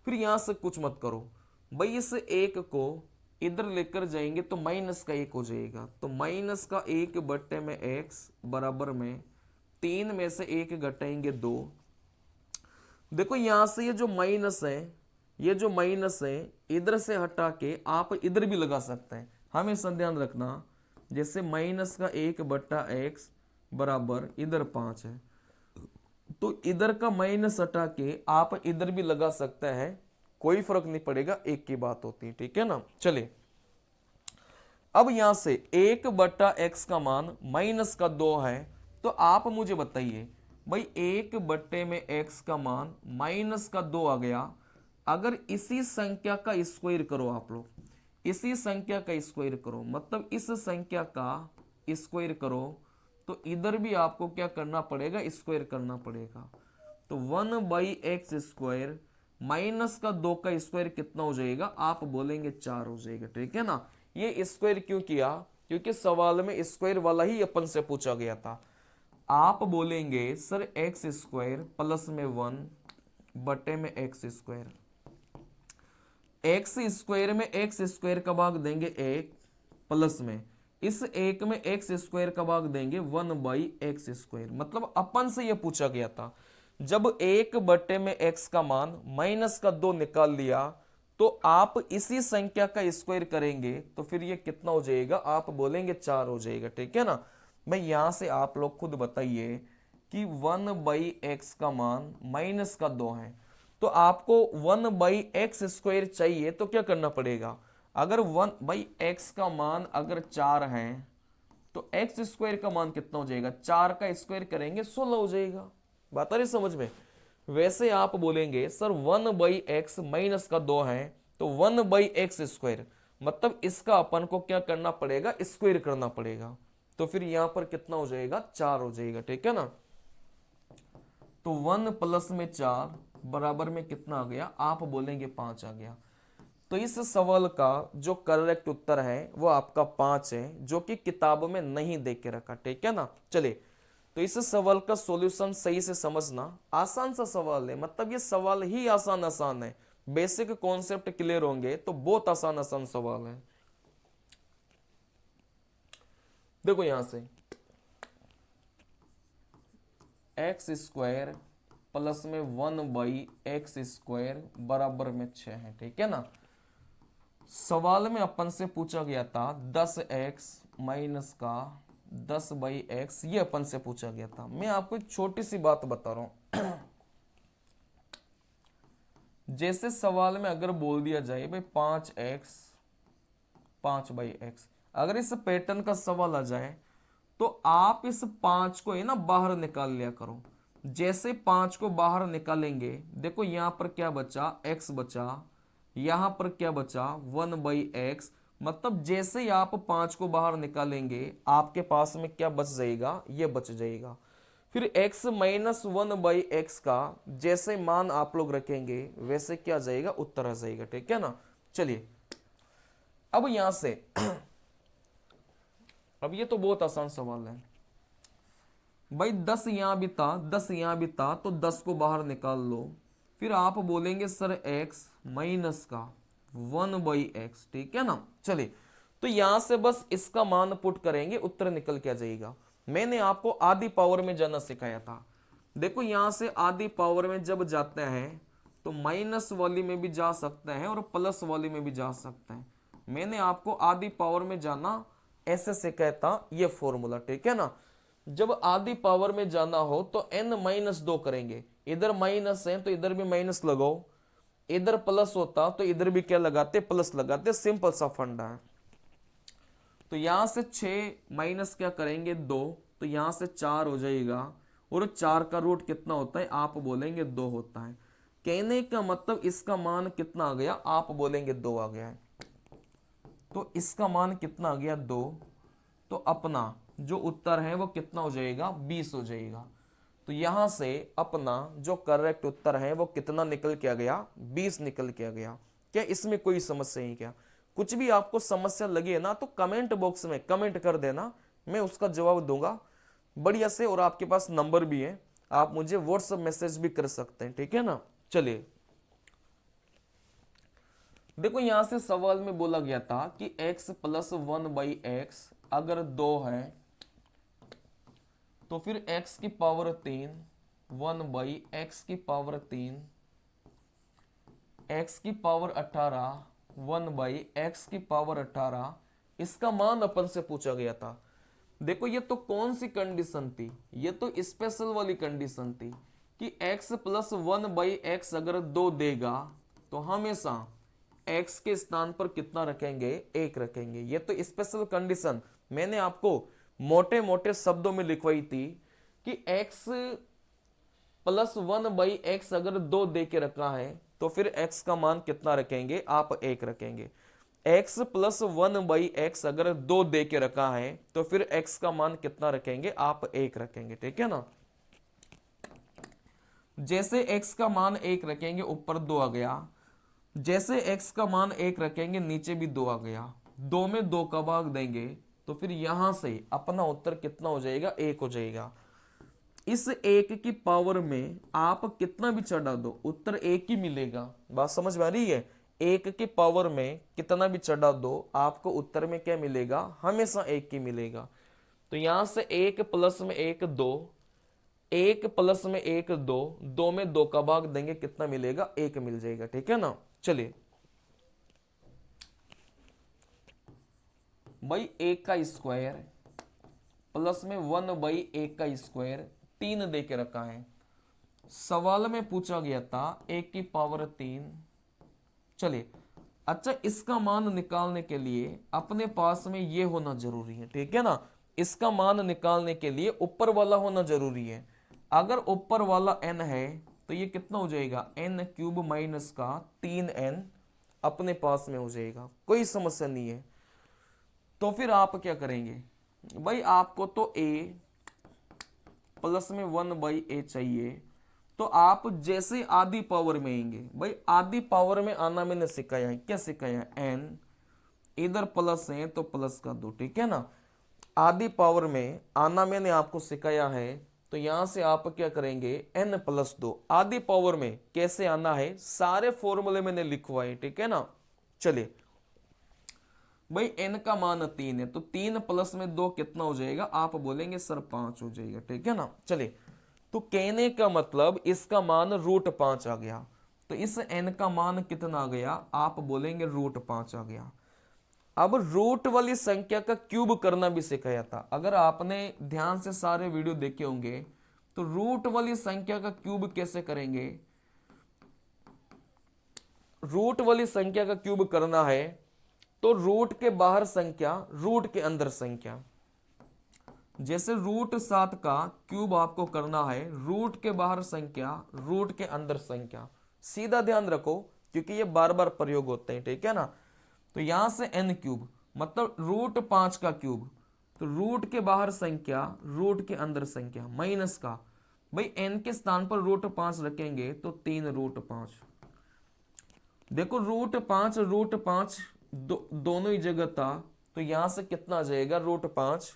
फिर यहां से कुछ मत करो भाई, इस 1 को इधर लेकर जाएंगे तो माइनस का 1 हो जाएगा, तो माइनस का 1 बटे में x बराबर में 3 में से 1 घटाएंगे 2। देखो यहां से ये जो माइनस है, ये जो माइनस है इधर से हटा के आप इधर भी लगा सकते हैं, हमेशा ध्यान रखना। जैसे माइनस का 1 बटा x बराबर इधर 5 है, तो इधर का माइनस हटा के आप इधर भी लगा सकते हैं, कोई फर्क नहीं पड़ेगा, एक की बात होती है, ठीक है ना। चलिए अब यहां से 1 बटा x का मान माइनस का 2 है, तो आप मुझे बताइए भाई 1 बटे में x का मान माइनस का 2 आ गया। अगर इसी संख्या का स्क्वायर करो, आप लोग इसी संख्या का स्क्वायर करो, मतलब इस संख्या का स्क्वायर करो, तो इधर भी आपको क्या करना पड़ेगा, स्क्वायर करना पड़ेगा। तो 1/x स्क्वायर माइनस का 2 का स्क्वायर कितना हो जाएगा, आप बोलेंगे 4 हो जाएगा, ठीक है ना। ये स्क्वायर क्यों किया, क्योंकि सवाल में स्क्वायर वाला ही अपन से पूछा गया था। आप बोलेंगे सर एक्स स्क्वायर प्लस में 1 बटे में एक्स स्क्वायर, एक्स स्क्वायर में एक्स स्क्वायर का भाग देंगे 1 प्लस में इस 1 में एक्स स्क्वायर का भाग देंगे 1/x स्क्वायर। मतलब अपन से यह पूछा गया था, जब 1 बटे में x का मान माइनस का 2 निकाल लिया तो आप इसी संख्या का स्क्वायर करेंगे तो फिर ये कितना हो जाएगा, आप बोलेंगे 4 हो जाएगा, ठीक है ना। भाई यहां से आप लोग खुद बताइए कि 1/x का मान माइनस का 2 है, तो आपको 1/x स्क्वायर चाहिए तो क्या करना पड़ेगा, अगर 1/x का मान अगर 4 है तो x स्क्वायर का मान कितना हो जाएगा, 4 का स्क्वायर करेंगे 16 हो जाएगा। बात आ रही समझ में। वैसे आप बोलेंगे सर 1/x माइनस का 2 है तो 1/x स्क्वायर, मतलब इसका अपन को क्या करना पड़ेगा, स्क्वायर करना पड़ेगा, तो फिर यहां पर कितना हो जाएगा, 4 हो जाएगा, ठीक है ना। तो 1 प्लस में 4 बराबर में कितना आ गया, आप बोलेंगे 5 आ गया। तो इस सवाल का जो करेक्ट उत्तर है वो आपका 5 है, जो कि किताब में नहीं देख के रखा, ठीक है ना। चलिए तो इस सवाल का सॉल्यूशन सही से समझना, आसान सा सवाल है, मतलब ये सवाल ही आसान आसान है, बेसिक कॉन्सेप्ट क्लियर होंगे तो बहुत आसान आसान सवाल है। देखो यहां से एक्स स्क्वायर प्लस में 1/x स्क्वायर बराबर में 6 है, ठीक है ना। सवाल में अपन से पूछा गया था 10x माइनस का 10/x, ये अपन से पूछा गया था। मैं आपको एक छोटी सी बात बता रहा हूं जैसे सवाल में अगर बोल दिया जाए भाई 5x, अगर इस पैटर्न का सवाल आ जाए तो आप इस 5 को है ना बाहर निकाल लिया करो। जैसे 5 को बाहर निकालेंगे, देखो यहां पर क्या बचा, x बचा, यहां पर क्या बचा 1/x। मतलब जैसे ही आप 5 को बाहर निकालेंगे आपके पास में क्या बच जाएगा, ये बच जाएगा। फिर x माइनस 1/x का जैसे मान आप लोग रखेंगे वैसे क्या जाएगा, उत्तर आ जाएगा। ठीक है ना। चलिए अब यहां से अब ये तो बहुत आसान सवाल है भाई। 10 यहां भी था, 10 यहां भी था, तो 10 को बाहर निकाल लो। फिर आप बोलेंगे सर x माइनस का 1/x। ठीक है ना। चलिए तो यहां से बस इसका मान पुट करेंगे, उत्तर निकल के आ जाएगा। मैंने आपको आधी पावर में जाना सिखाया था। देखो यहां से आधी पावर में जब जाते हैं तो माइनस वाली में भी जा सकते हैं और प्लस वाली में भी जा सकते हैं। मैंने आपको आधी पावर में जाना ऐसे सिखाया था, ये फॉर्मूला। ठीक है ना। जब आधी पावर में जाना हो तो n-2 करेंगे। इधर माइनस है तो इधर भी माइनस लगाओ, इधर प्लस होता तो इधर भी क्या लगाते, प्लस लगाते। सिंपल सा फंडा है। तो यहां से 6 माइनस क्या करेंगे 2, तो यहां से 4 हो जाएगा। और 4 का रूट कितना होता है, आप बोलेंगे 2 होता है। कहने का मतलब इसका मान कितना आ गया, आप बोलेंगे 2 आ गया है। तो इसका मान कितना आ गया 2। तो अपना जो उत्तर है वो कितना हो जाएगा, 20 हो जाएगा। तो यहां से अपना जो करेक्ट उत्तर है वो कितना निकल के आ गया, 20 निकल के आ गया। क्या इसमें कोई समस्या है क्या? कुछ भी आपको समस्या लगे ना तो कमेंट बॉक्स में कमेंट कर देना, मैं उसका जवाब दूंगा बढ़िया से। और आपके पास नंबर भी है, आप मुझे व्हाट्सएप मैसेज भी कर सकते हैं। ठीक है ना। चलिए देखो यहां से सवाल में बोला गया था कि x प्लस 1/x अगर 2 है तो फिर x की पावर 3, 1/x की पावर 3, x की पावर 18, 1/x की पावर 18, इसका मान अपन से पूछा गया था। देखो ये तो कौन सी कंडीशन थी, ये तो स्पेशल वाली कंडीशन थी कि x प्लस 1/x अगर 2 देगा तो हमेशा x के स्थान पर कितना रखेंगे, 1 रखेंगे। ये तो स्पेशल कंडीशन मैंने आपको मोटे मोटे शब्दों में लिखवाई थी कि x प्लस 1/x अगर 2 दे के रखा है तो फिर x का मान कितना रखेंगे, आप 1 रखेंगे। x प्लस 1/x अगर 2 दे के रखा है तो फिर x का मान कितना रखेंगे, आप 1 रखेंगे। ठीक है ना। जैसे x का मान 1 रखेंगे ऊपर 2 आ गया, जैसे x का मान 1 रखेंगे नीचे भी 2 आ गया। 2 में 2 का भाग देंगे तो फिर यहां से अपना उत्तर कितना हो जाएगा, 1 हो जाएगा। इस 1 की पावर में आप कितना भी चढ़ा दो उत्तर 1 ही मिलेगा। बात समझ में आ रही है। 1 की पावर में कितना भी चढ़ा दो आपको उत्तर में क्या मिलेगा, हमेशा 1 ही मिलेगा। तो यहां से 1 प्लस में 1 2, 1 प्लस में 1 2, 2 में 2 का भाग देंगे कितना मिलेगा, 1 मिल जाएगा। ठीक है ना। चलिए भाई 1 का स्क्वायर प्लस में 1/1 का स्क्वायर 3 दे के रखा है। सवाल में पूछा गया था 1 की पावर 3। चलिए अच्छा, इसका मान निकालने के लिए अपने पास में ये होना जरूरी है। ठीक है ना। इसका मान निकालने के लिए ऊपर वाला होना जरूरी है। अगर ऊपर वाला n है तो ये कितना हो जाएगा, n³ माइनस का 3n अपने पास में हो जाएगा, कोई समस्या नहीं है। तो फिर आप क्या करेंगे भाई, आपको तो a प्लस में 1/a चाहिए। तो आप जैसे आधी पावर में आएंगे, भाई आधी पावर में आना मैंने सिखाया है, क्या सिखाया है, n इधर प्लस है तो प्लस का 2। ठीक है ना। आधी पावर में आना मैंने आपको सिखाया है। तो यहां से आप क्या करेंगे, n+2 आधी पावर में कैसे आना है, सारे फॉर्मूले मैंने लिखवाए। ठीक है ना। चलिए भाई n का मान 3 है तो 3 प्लस में 2 कितना हो जाएगा, आप बोलेंगे सर 5 हो जाएगा। ठीक है ना। चलिए तो कहने का मतलब इसका मान √5 आ गया। तो इस n का मान कितना आ गया, आप बोलेंगे √5 आ गया। अब रूट वाली संख्या का क्यूब करना भी सिखाया था। अगर आपने ध्यान से सारे वीडियो देखे होंगे तो रूट वाली संख्या का क्यूब कैसे करेंगे, रूट वाली संख्या का क्यूब करना है तो रूट के बाहर संख्या, रूट के अंदर संख्या। जैसे √7 का क्यूब आपको करना है, रूट के बाहर संख्या, रूट के अंदर संख्या। सीधा ध्यान रखो क्योंकि ये बार बार प्रयोग होते हैं, ठीक है ना। तो यहां से n क्यूब मतलब √5 का क्यूब, तो रूट के बाहर संख्या, रूट के अंदर संख्या, माइनस का, भाई n के स्थान पर √5 रखेंगे तो 3√5। देखो √5 दोनों ही जगह था, तो यहां से कितना आ जाएगा √5,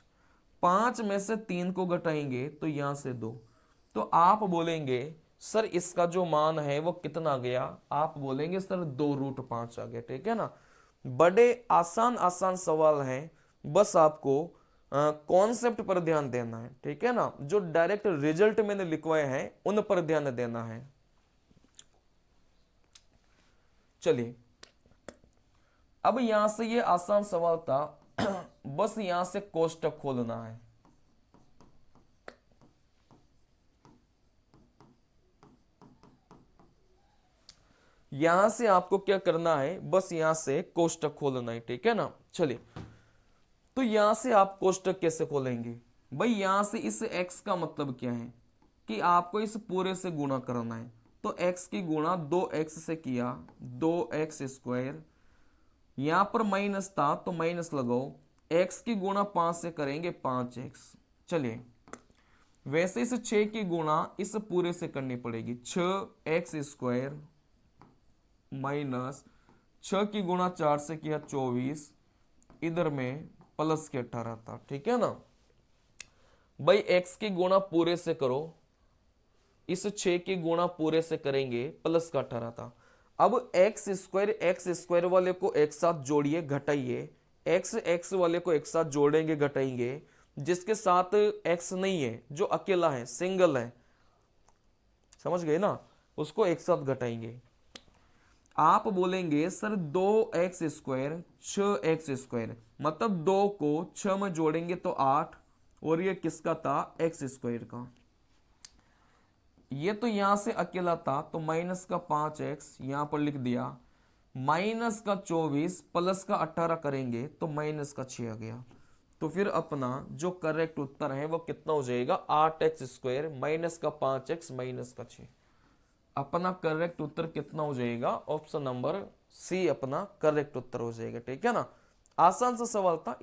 5 में से 3 को घटाएंगे तो यहां से 2। तो आप बोलेंगे सर इसका जो मान है वो कितना गया, आप बोलेंगे सर 2√5 आ गया, ठीक है ना। बड़े आसान आसान सवाल हैं, बस आपको कॉन्सेप्ट पर ध्यान देना है, ठीक है ना। जो डायरेक्ट रिजल्ट मैंने लिखवाए हैं उन पर ध्यान देना है। चलिए अब यहां से ये आसान सवाल था बस यहां से कोष्टक खोलना है। यहां से आपको क्या करना है, बस यहां से कोष्टक खोलना है, ठीक है ना। चलिए तो यहां से आप कोष्टक कैसे खोलेंगे, भाई यहां से इस x का मतलब क्या है कि आपको इस पूरे से गुणा करना है। तो x की गुणा 2x से किया, 2x²। यहां पर माइनस था तो माइनस लगाओ, x की गुणा 5 से करेंगे 5x। चलिए वैसे इस 6 की गुणा इस पूरे से करनी पड़ेगी, 6x² माइनस 6 की गुणा 4 से किया 24, इधर में प्लस के 18 था, ठीक है ना। भाई x की गुणा पूरे से करो, इस 6 की गुणा पूरे से करेंगे, प्लस का 18 था। अब x² वाले को एक साथ जोड़िए, घटाइए, x वाले को एक साथ जोड़ेंगे, घटाएंगे, जिसके साथ x नहीं है, जो अकेला है, सिंगल है, समझ गए ना, उसको एक साथ घटाएंगे। आप बोलेंगे सर 2x², 6x², मतलब 2 को 6 में जोड़ेंगे तो 8, और ये किसका था, x² का। ये तो यहां से अकेला था तो माइनस का 5x यहां पर लिख दिया, माइनस का 24 प्लस का 18 करेंगे तो माइनस का 6 आ गया। तो फिर अपना जो करेक्ट उत्तर है वो कितना हो जाएगा, 8x² माइनस का 5x माइनस का 6। अपना करेक्ट उत्तर कितना हो जाएगा, ऑप्शन नंबर सी अपना करेक्ट उत्तर हो जाएगा, ठीक है ना। आसान सा सवाल था,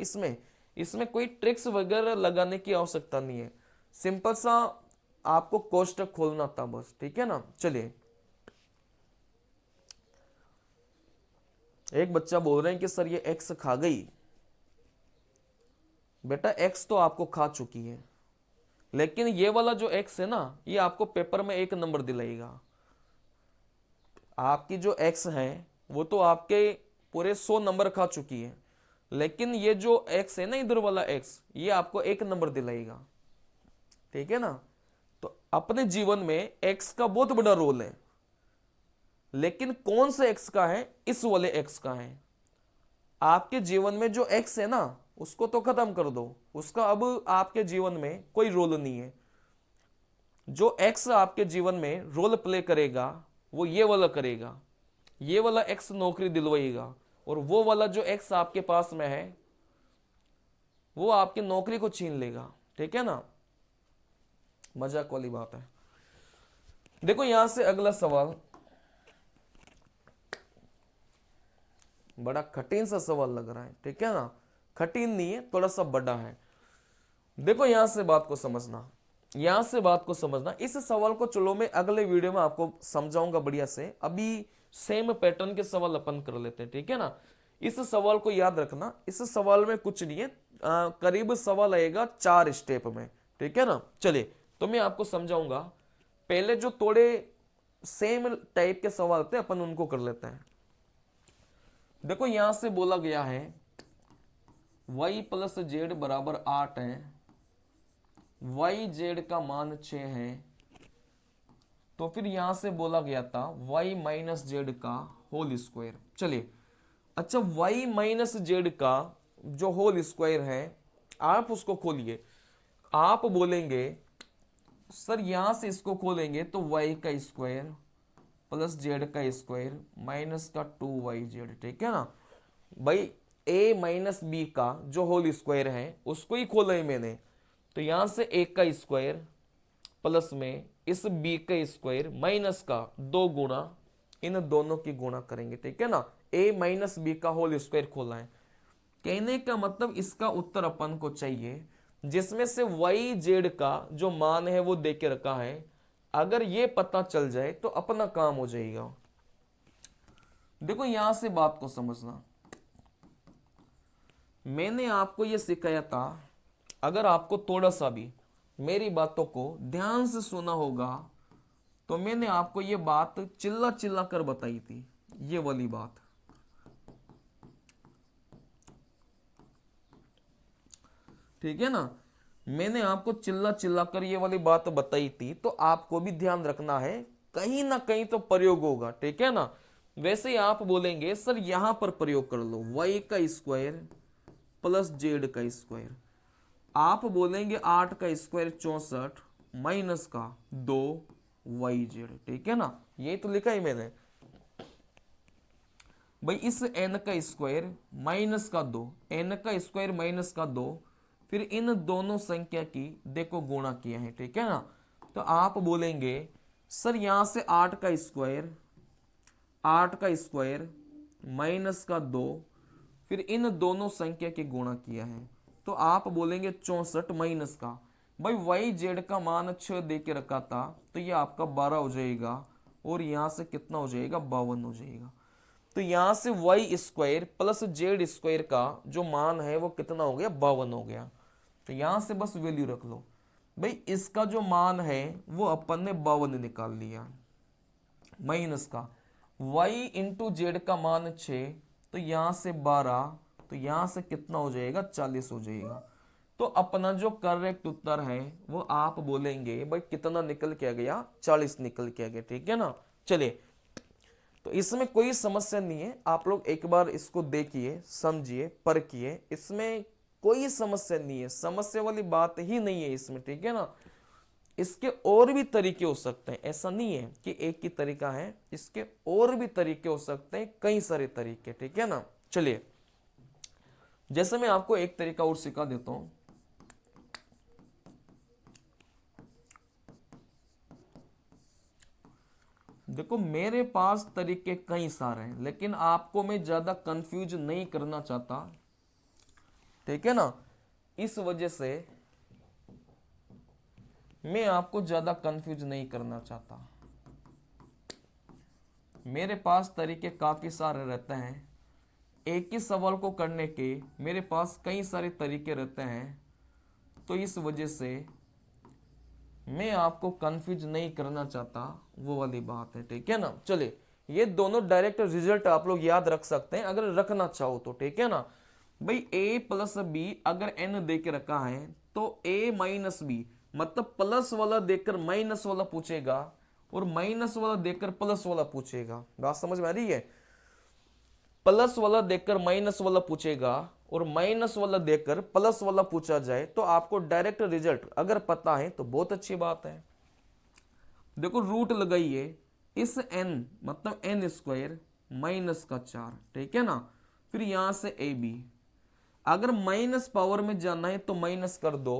इसमें कोई ट्रिक्स वगैरह लगाने की आवश्यकता नहीं है, सिंपल सा आपको कोष्टक खोलना था बस, ठीक है ना। चलिए एक बच्चा बोल रहे हैं कि सर ये x खा गई। बेटा x तो आपको खा चुकी है, लेकिन ये वाला जो x है ना, ये आपको पेपर में 1 नंबर दिलाएगा। आपकी जो x है वो तो आपके पूरे 100 नंबर खा चुकी है, लेकिन ये जो x है ना, इधर वाला x, ये आपको 1 नंबर दिलाएगा, ठीक है ना। तो अपने जीवन में x का बहुत बड़ा रोल है, लेकिन कौन से x का है, इस वाले x का है। आपके जीवन में जो x है ना, उसको तो खत्म कर दो, उसका अब आपके जीवन में कोई रोल नहीं है। जो x आपके जीवन में रोल प्ले करेगा वो ये वाला करेगा, ये वाला x नौकरी दिलवाएगा, और वो वाला जो x आपके पास में है वो आपकी नौकरी को छीन लेगा, ठीक है ना। मजाक वाली बात है। देखो यहां से अगला सवाल, बड़ा कठिन सा सवाल लग रहा है, ठीक है ना, कठिन नहीं है, थोड़ा सा बड़ा है। देखो यहां से बात को समझना, यहां से बात को समझना। इस सवाल को चलो मैं अगले वीडियो में आपको समझाऊंगा बढ़िया से, अभी सेम पैटर्न के सवाल अपन कर लेते हैं, ठीक है ना। इस सवाल को याद रखना, इस सवाल में कुछ नहीं है, करीब सवाल आएगा 4 स्टेप में, ठीक है ना। चलिए तो मैं आपको समझाऊंगा, पहले जो थोड़े सेम टाइप के सवाल थे अपन उनको कर लेते हैं। देखो यहां से बोला गया है y + z बराबर 8 है, yz का मान 6 है, तो फिर यहां से बोला गया था y - z का होल स्क्वायर। चलिए अच्छा, y - z का जो होल स्क्वायर है आप उसको खोलिए। आप बोलेंगे सर यहां से इसको खोलेंगे तो y का स्क्वायर प्लस जेड का स्क्वायर माइनस का 2yz, ठीक है ना भाई। a माइनस बी का जो होल स्क्वायर है उसको ही खोला है मैंने, तो यहां से a का स्क्वायर प्लस में इस b का स्क्वायर माइनस का 2 गुना इन दोनों की गुणा करेंगे, ठीक है ना। a माइनस बी का होल स्क्वायर खोला है, कहने का मतलब इसका उत्तर अपन को चाहिए जिसमें से वाई जेड का जो मान है वो दे के रखा है। अगर ये पता चल जाए तो अपना काम हो जाएगा। देखो यहां से बात को समझना, मैंने आपको ये सिखाया था, अगर आपको थोड़ा सा भी मेरी बातों को ध्यान से सुना होगा तो मैंने आपको ये बात चिल्ला चिल्ला कर बताई थी, ये वाली बात। ठीक है ना, मैंने आपको चिल्ला चिल्ला कर ये वाली बात बताई थी, तो आपको भी ध्यान रखना है, कहीं ना कहीं तो प्रयोग होगा, ठीक है ना। वैसे ही आप बोलेंगे सर यहां पर प्रयोग कर लो, y का स्क्वायर प्लस जेड का स्क्वायर, आप बोलेंगे 8 का स्क्वायर 64 माइनस का 2yz, ठीक है ना, ये तो लिखा ही मैंने भाई। इस n का स्क्वायर माइनस का 2, n का स्क्वायर माइनस का 2, फिर इन दोनों संख्या की देखो गुणा किया है, ठीक है ना। तो आप बोलेंगे सर यहां से 8 का स्क्वायर माइनस का 2, फिर इन दोनों संख्या की गुणा किया है, तो आप बोलेंगे 64 माइनस का, भाई वाई जेड का मान 6 दे के रखा था, तो ये आपका 12 हो जाएगा, और यहां से कितना हो जाएगा 52 हो जाएगा। तो यहां से y square plus z square का जो मान है वो कितना हो गया 52 हो गया। तो यहां से बस वैल्यू रख लो भाई, इसका जो मान है वो अपन ने 52 निकाल लिया, माइनस का y इंटू जेड का मान 6, तो यहां से 12, तो यहां से कितना हो जाएगा 40 हो जाएगा। तो अपना जो करेक्ट उत्तर है वो आप बोलेंगे भाई कितना निकल के आ गया 40 निकल के आ गया, ठीक है ना। चलिए, तो इसमें कोई समस्या नहीं है, आप लोग एक बार इसको देखिए, समझिए, परखिए, इसमें कोई समस्या नहीं है, समस्या वाली बात ही नहीं है इसमें, ठीक है ना। इसके और भी तरीके हो सकते हैं, ऐसा नहीं है कि एक ही तरीका है, इसके और भी तरीके हो सकते हैं, कई सारे तरीके, ठीक है ना। चलिए, जैसे मैं आपको एक तरीका और सिखा देता हूं। देखो मेरे पास तरीके कई सारे हैं, लेकिन आपको मैं ज्यादा कंफ्यूज नहीं करना चाहता, ठीक है ना। इस वजह से मैं आपको ज्यादा कंफ्यूज नहीं करना चाहता। मेरे पास तरीके काफी सारे रहते हैं, एक ही सवाल को करने के मेरे पास कई सारे तरीके रहते हैं, तो इस वजह से मैं आपको कंफ्यूज नहीं करना चाहता, वो वाली बात है, ठीक है ना। चलिए, ये दोनों डायरेक्ट रिजल्ट आप लोग याद रख सकते हैं अगर रखना चाहो तो, ठीक है ना। भाई a प्लस बी अगर n दे के रखा है तो a माइनस बी, मतलब प्लस वाला देकर माइनस वाला पूछेगा और माइनस वाला देकर प्लस वाला पूछेगा, बात समझ में आ रही है। प्लस वाला देकर माइनस वाला पूछेगा और माइनस वाला देकर प्लस वाला पूछा जाए तो आपको डायरेक्ट रिजल्ट अगर पता है तो बहुत अच्छी बात है। देखो रूट लगाइए, इस n मतलब n स्क्वायर माइनस का 4, ठीक है ना। फिर यहां से ए बी, अगर माइनस पावर में जाना है तो माइनस कर दो,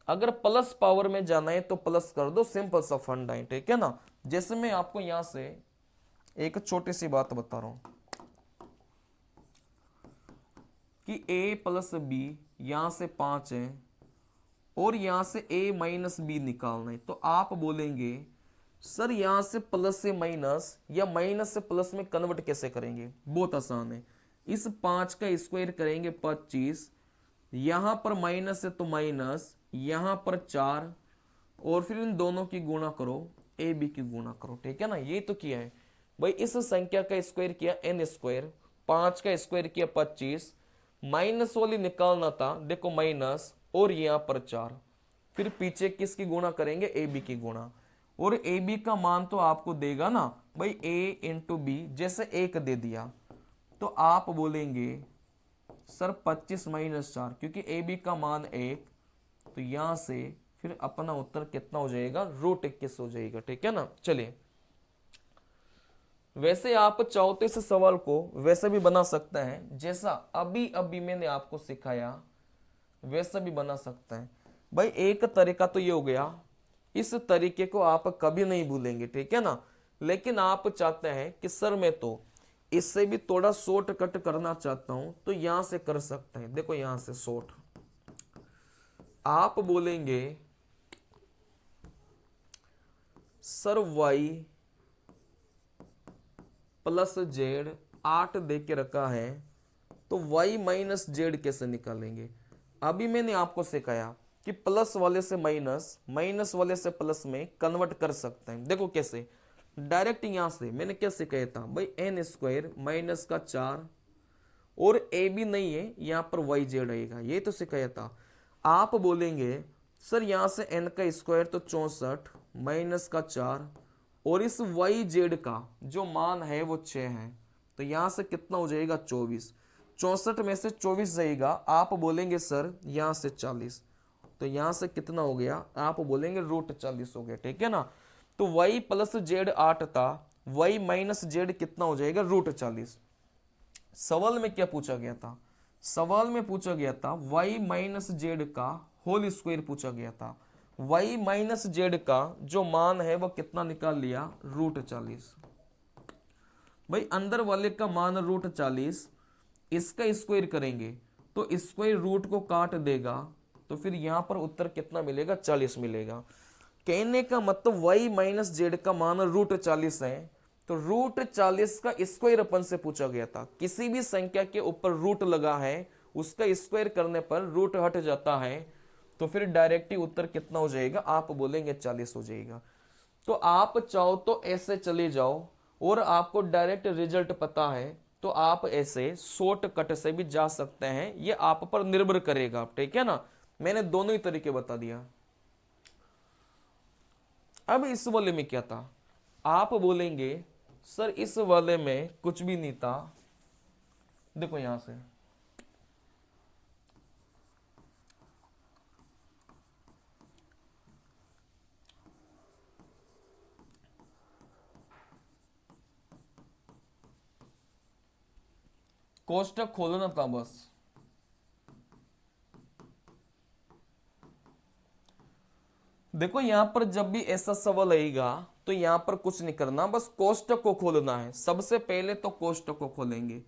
अगर प्लस पावर में जाना है तो प्लस कर दो, सिंपल सा फंडा है, ठीक है ना। जैसे मैं आपको यहां से एक छोटी सी बात बता रहा हूं कि a प्लस बी यहां से 5 है और यहां से a माइनस बी निकालना है, तो आप बोलेंगे सर यहां से प्लस से माइनस या माइनस से प्लस में कन्वर्ट कैसे करेंगे, बहुत आसान है। इस 5 का स्क्वायर करेंगे 25, यहां पर माइनस है तो माइनस, यहां पर 4, और फिर इन दोनों की गुणा करो, ए बी की गुणा करो, ठीक है ना। ये तो किया है भाई, इस संख्या का स्क्वायर किया n स्क्वायर, 5 का स्क्वायर किया 25, माइनस वाली निकालना था, देखो माइनस, और यहां पर 4, फिर पीछे किसकी गुणा करेंगे ए बी की गुणा, और ए बी का मान तो आपको देगा ना भाई a इंटू बी, जैसे 1 दे दिया तो आप बोलेंगे सर 25 माइनस 4, क्योंकि ए बी का मान 1, तो यहां से फिर अपना उत्तर कितना हो जाएगा √21 हो जाएगा, ठीक है ना। चलिए, वैसे आप चाहो तो इस सवाल को वैसे भी बना सकते हैं, जैसा अभी अभी मैंने आपको सिखाया वैसा भी बना सकते हैं। भाई एक तरीका तो ये हो गया, इस तरीके को आप कभी नहीं भूलेंगे, ठीक है ना। लेकिन आप चाहते हैं कि सर मैं तो इससे भी थोड़ा शॉर्टकट करना चाहता हूं, तो यहां से कर सकते हैं। देखो यहां से शॉर्ट आप बोलेंगे सर वाई प्लस जेड 8 दे के रखा है, तो y माइनस जेड कैसे निकालेंगे। अभी मैंने आपको सिखाया कि प्लस वाले से माइनस, माइनस वाले से प्लस में कन्वर्ट कर सकते हैं। देखो कैसे, डायरेक्ट यहां से मैंने क्या सिखाया था भाई, एन स्क्वायर माइनस का 4 और ए भी नहीं है, यहां पर वाई जेड आएगा, ये तो सिखाया था। आप बोलेंगे सर यहां से एन का स्क्वायर तो 64 माइनस का 4 और इस वाई जेड का जो मान है वो 6 है, तो यहां से कितना हो जाएगा 24। 64 में से 24 जाएगा, आप बोलेंगे सर यहां से 40, तो यहां से कितना हो गया, आप बोलेंगे √40 हो गया, ठीक है ना। तो y प्लस जेड 8 था, y माइनस जेड कितना हो जाएगा √40। सवाल में क्या पूछा गया था, सवाल में पूछा गया था y माइनस जेड का होल स्क्वायर पूछा गया था। y माइनस जेड का जो मान है वो कितना निकाल लिया, √40। भाई अंदर वाले का मान √40, इसका स्क्वायर करेंगे तो स्क्वायर रूट को काट देगा, तो फिर यहां पर उत्तर कितना मिलेगा, 40 मिलेगा। कहने का मतलब y माइनस जेड का मान √40 है, तो √40 का स्क्वायर अपन से पूछा गया था। किसी भी संख्या के ऊपर रूट लगा है, उसका स्क्वायर करने पर रूट हट जाता है, तो फिर डायरेक्ट ही उत्तर कितना हो जाएगा, आप बोलेंगे 40 हो जाएगा। तो आप चाहो तो ऐसे चले जाओ और आपको डायरेक्ट रिजल्ट पता है, तो आप ऐसे शॉर्टकट से भी जा सकते हैं, ये आप पर निर्भर करेगा, ठीक है ना। मैंने दोनों ही तरीके बता दिया। अब इस वाले में क्या था, आप बोलेंगे सर इस वाले में कुछ भी नहीं था। देखो यहां से कोष्टक खोलना था बस। देखो यहां पर जब भी ऐसा सवाल आएगा तो यहां पर कुछ नहीं करना, बस कोष्टक को खोलना है। सबसे पहले तो कोष्टक को खोलेंगे,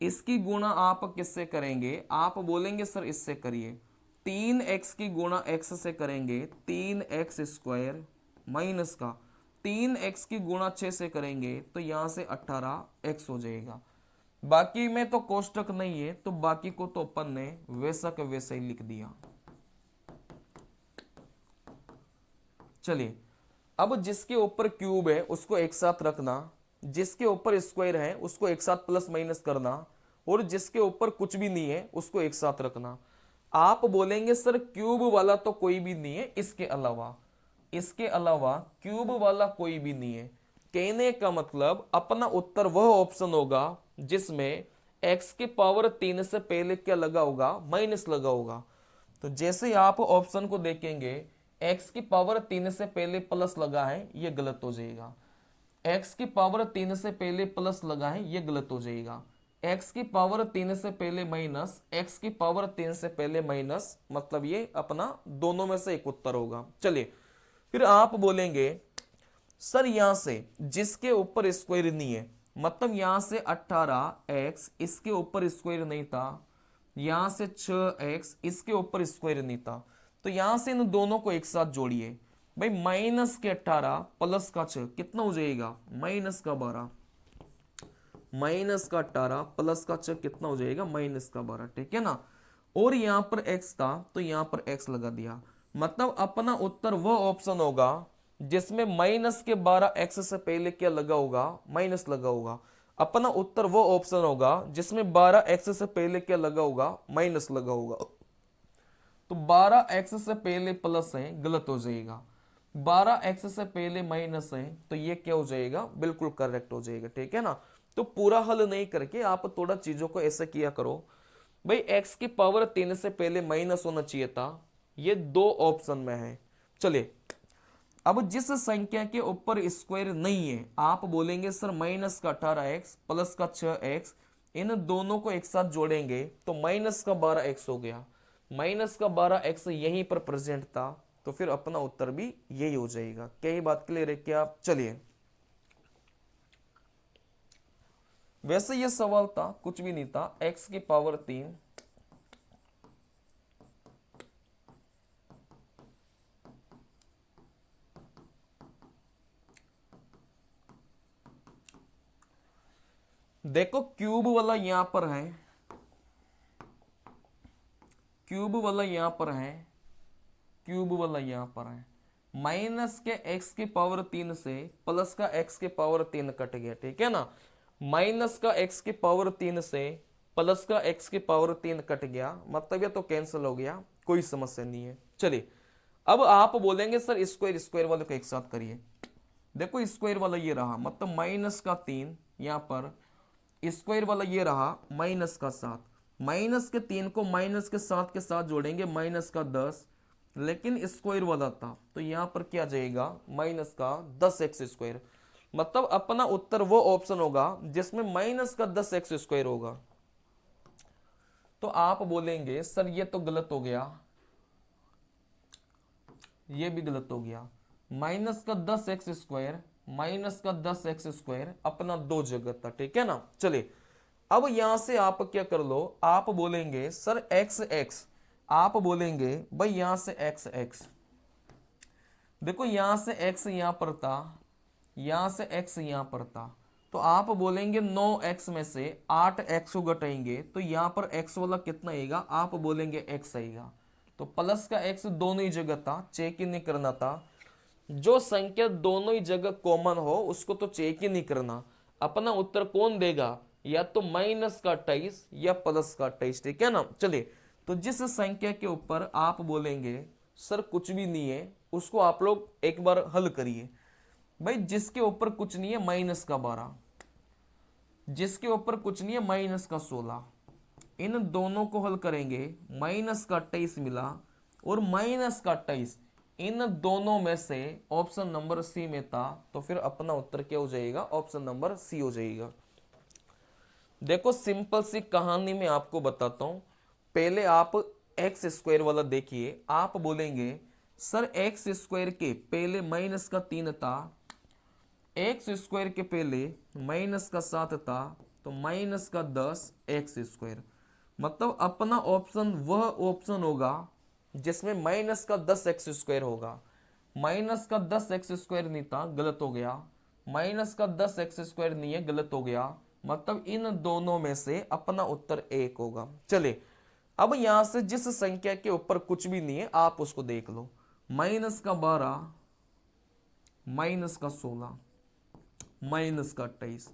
इसकी गुणा आप किससे करेंगे, आप बोलेंगे सर इससे करिए। 3x की गुणा x से करेंगे 3x स्क्वायर माइनस का 3x की गुणा 6 से करेंगे तो यहां से 18x हो जाएगा। बाकी में तो कोष्टक नहीं है, तो बाकी को तो अपन ने वैसा का वैसा ही लिख दिया। चलिए अब जिसके ऊपर क्यूब है उसको एक साथ रखना, जिसके ऊपर स्क्वायर है उसको एक साथ प्लस माइनस करना, और जिसके ऊपर कुछ भी नहीं है उसको एक साथ रखना। आप बोलेंगे सर क्यूब वाला तो कोई भी नहीं है, इसके अलावा, इसके अलावा क्यूब वाला कोई भी नहीं है। कहने का मतलब अपना उत्तर वह ऑप्शन होगा जिसमें x के पावर 3 से पहले क्या लगा होगा, माइनस लगा होगा। तो जैसे ही आप ऑप्शन को देखेंगे x की पावर 3 से पहले प्लस लगा है, ये गलत हो जाएगा। x की पावर 3 से पहले प्लस लगा है, ये गलत हो जाएगा। x की पावर 3 से पहले माइनस, x की पावर 3 से पहले माइनस, मतलब ये अपना दोनों में से एक उत्तर होगा। चलिए फिर आप बोलेंगे सर यहां से जिसके ऊपर स्क्वायर नहीं है, मतलब यहां से 18x इसके ऊपर स्क्वायर नहीं था, यहां से 6x इसके ऊपर स्क्वायर नहीं था, तो यहां से इन दोनों को एक साथ जोड़िए। भाई माइनस के 18 प्लस का 6 कितना हो जाएगा, माइनस का 12, माइनस का 18 प्लस का 6 कितना हो जाएगा, माइनस का 12, ठीक है ना। और यहां पर x था तो यहां पर x लगा दिया, मतलब अपना उत्तर वह ऑप्शन होगा जिसमें माइनस के 12x से पहले क्या लगा होगा, माइनस लगा होगा। अपना उत्तर वो ऑप्शन होगा जिसमें 12x से पहले क्या लगा होगा, माइनस लगा होगा। तो 12x से पहले प्लस है, गलत हो जाएगा। 12x से पहले माइनस है, तो ये क्या हो जाएगा, बिल्कुल करेक्ट हो जाएगा, ठीक है ना। तो पूरा हल नहीं करके आप थोड़ा चीजों को ऐसा किया करो। भाई x की पावर 3 से पहले माइनस होना चाहिए था, ये दो ऑप्शन में है। चलिए अब जिस संख्या के ऊपर स्क्वायर नहीं है आप बोलेंगे सर माइनस का 18x प्लस का 6x, इन दोनों को एक साथ जोड़ेंगे तो माइनस का 12x हो गया। माइनस का 12x यहीं पर प्रेजेंट था, तो फिर अपना उत्तर भी यही हो जाएगा। क्या ये बात क्लियर है क्या? चलिए, वैसे ये सवाल था, कुछ भी नहीं था, x की पावर 3 देखो क्यूब वाला यहां पर है, क्यूब वाला यहां पर है, क्यूब वाला यहां पर है, माइनस के x की पावर 3 से प्लस का x की पावर 3 कट गया, ठीक है ना। माइनस का x की पावर 3 से प्लस का x की पावर 3 कट गया, मतलब ये तो कैंसिल हो गया, कोई समस्या नहीं है। चलिए, अब आप बोलेंगे सर स्क्वायर स्क्वायर वाले को एक साथ करिए। देखो स्क्वायर वाला ये रहा, मतलब माइनस का 3, यहां पर स्क्वायर वाला ये रहा माइनस का 7, माइनस के 3 को माइनस के 7 के साथ जोड़ेंगे माइनस का 10, लेकिन स्क्वायर वाला था तो यहां पर क्या जाएगा माइनस का 10x स्क्वायर, मतलब अपना उत्तर वो ऑप्शन होगा जिसमें माइनस का 10x स्क्वायर होगा। तो आप बोलेंगे सर ये तो गलत हो गया, ये भी गलत हो गया, माइनस का 10x स्क्वायर, माइनस का 10x स्क्वायर अपना दो जगह था, ठीक है ना। चलिए, अब यहां से आप क्या कर लो, आप बोलेंगे सर x x, आप बोलेंगे भाई यहां से x x, देखो यहां से x यहां पर था, यहां से x यहां पर था, तो आप बोलेंगे 9x में से 8x को घटाएंगे तो यहां पर x वाला कितना आएगा, आप बोलेंगे x आएगा, तो प्लस का x दोनों ही जगह था, चेक ही नहीं करना था। जो संख्या दोनों ही जगह कॉमन हो उसको तो चेक ही नहीं करना, अपना उत्तर कौन देगा, या तो माइनस का 28 या प्लस का 28, ठीक है ना। चलिए, तो जिस संख्या के ऊपर आप बोलेंगे सर कुछ भी नहीं है, उसको आप लोग एक बार हल करिए। भाई जिसके ऊपर कुछ नहीं है माइनस का 12, जिसके ऊपर कुछ नहीं है माइनस का 16, इन दोनों को हल करेंगे, माइनस का 28 मिला और माइनस का 28 इन दोनों में से ऑप्शन नंबर सी में था, तो फिर अपना उत्तर क्या हो जाएगा, ऑप्शन नंबर सी हो जाएगा। देखो सिंपल सी कहानी में आपको बताता हूं, पहले आप एक्स स्क्वायर वाला देखिए, आप बोलेंगे सर एक्स स्क्वायर के पहले माइनस का 3 था, एक्स स्क्वायर के पहले माइनस का 7 था, तो माइनस का 10 एक्स स्क्वायर, मतलब अपना ऑप्शन वह ऑप्शन होगा जिसमें माइनस का 10 एक्स स्क्वायर होगा। माइनस का 10 एक्स स्क्वायर नहीं था, गलत हो गया, माइनस का 10 एक्स स्क्वायर नहीं है, गलत हो गया, मतलब इन दोनों में से अपना उत्तर 1 होगा। चलिए, अब यहां से जिस संख्या के ऊपर कुछ भी नहीं है आप उसको देख लो, माइनस का 12, माइनस का 16, माइनस का 28,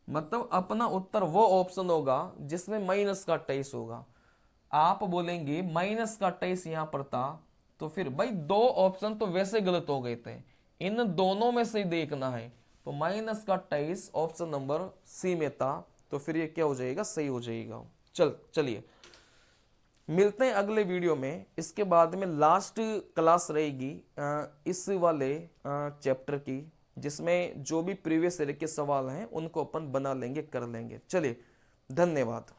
मतलब अपना उत्तर वो ऑप्शन होगा जिसमें माइनस का 28 होगा। आप बोलेंगे माइनस का 28 यहां पर था, तो फिर भाई दो ऑप्शन तो वैसे गलत हो गए थे, इन दोनों में से देखना है, तो माइनस का 28 ऑप्शन नंबर सी में था, तो फिर ये क्या हो जाएगा, सही हो जाएगा। चलिए मिलते हैं अगले वीडियो में, इसके बाद में लास्ट क्लास रहेगी इस वाले चैप्टर की, जिसमें जो भी प्रीवियस ईयर के सवाल हैं उनको अपन बना लेंगे, कर लेंगे। चलिए, धन्यवाद।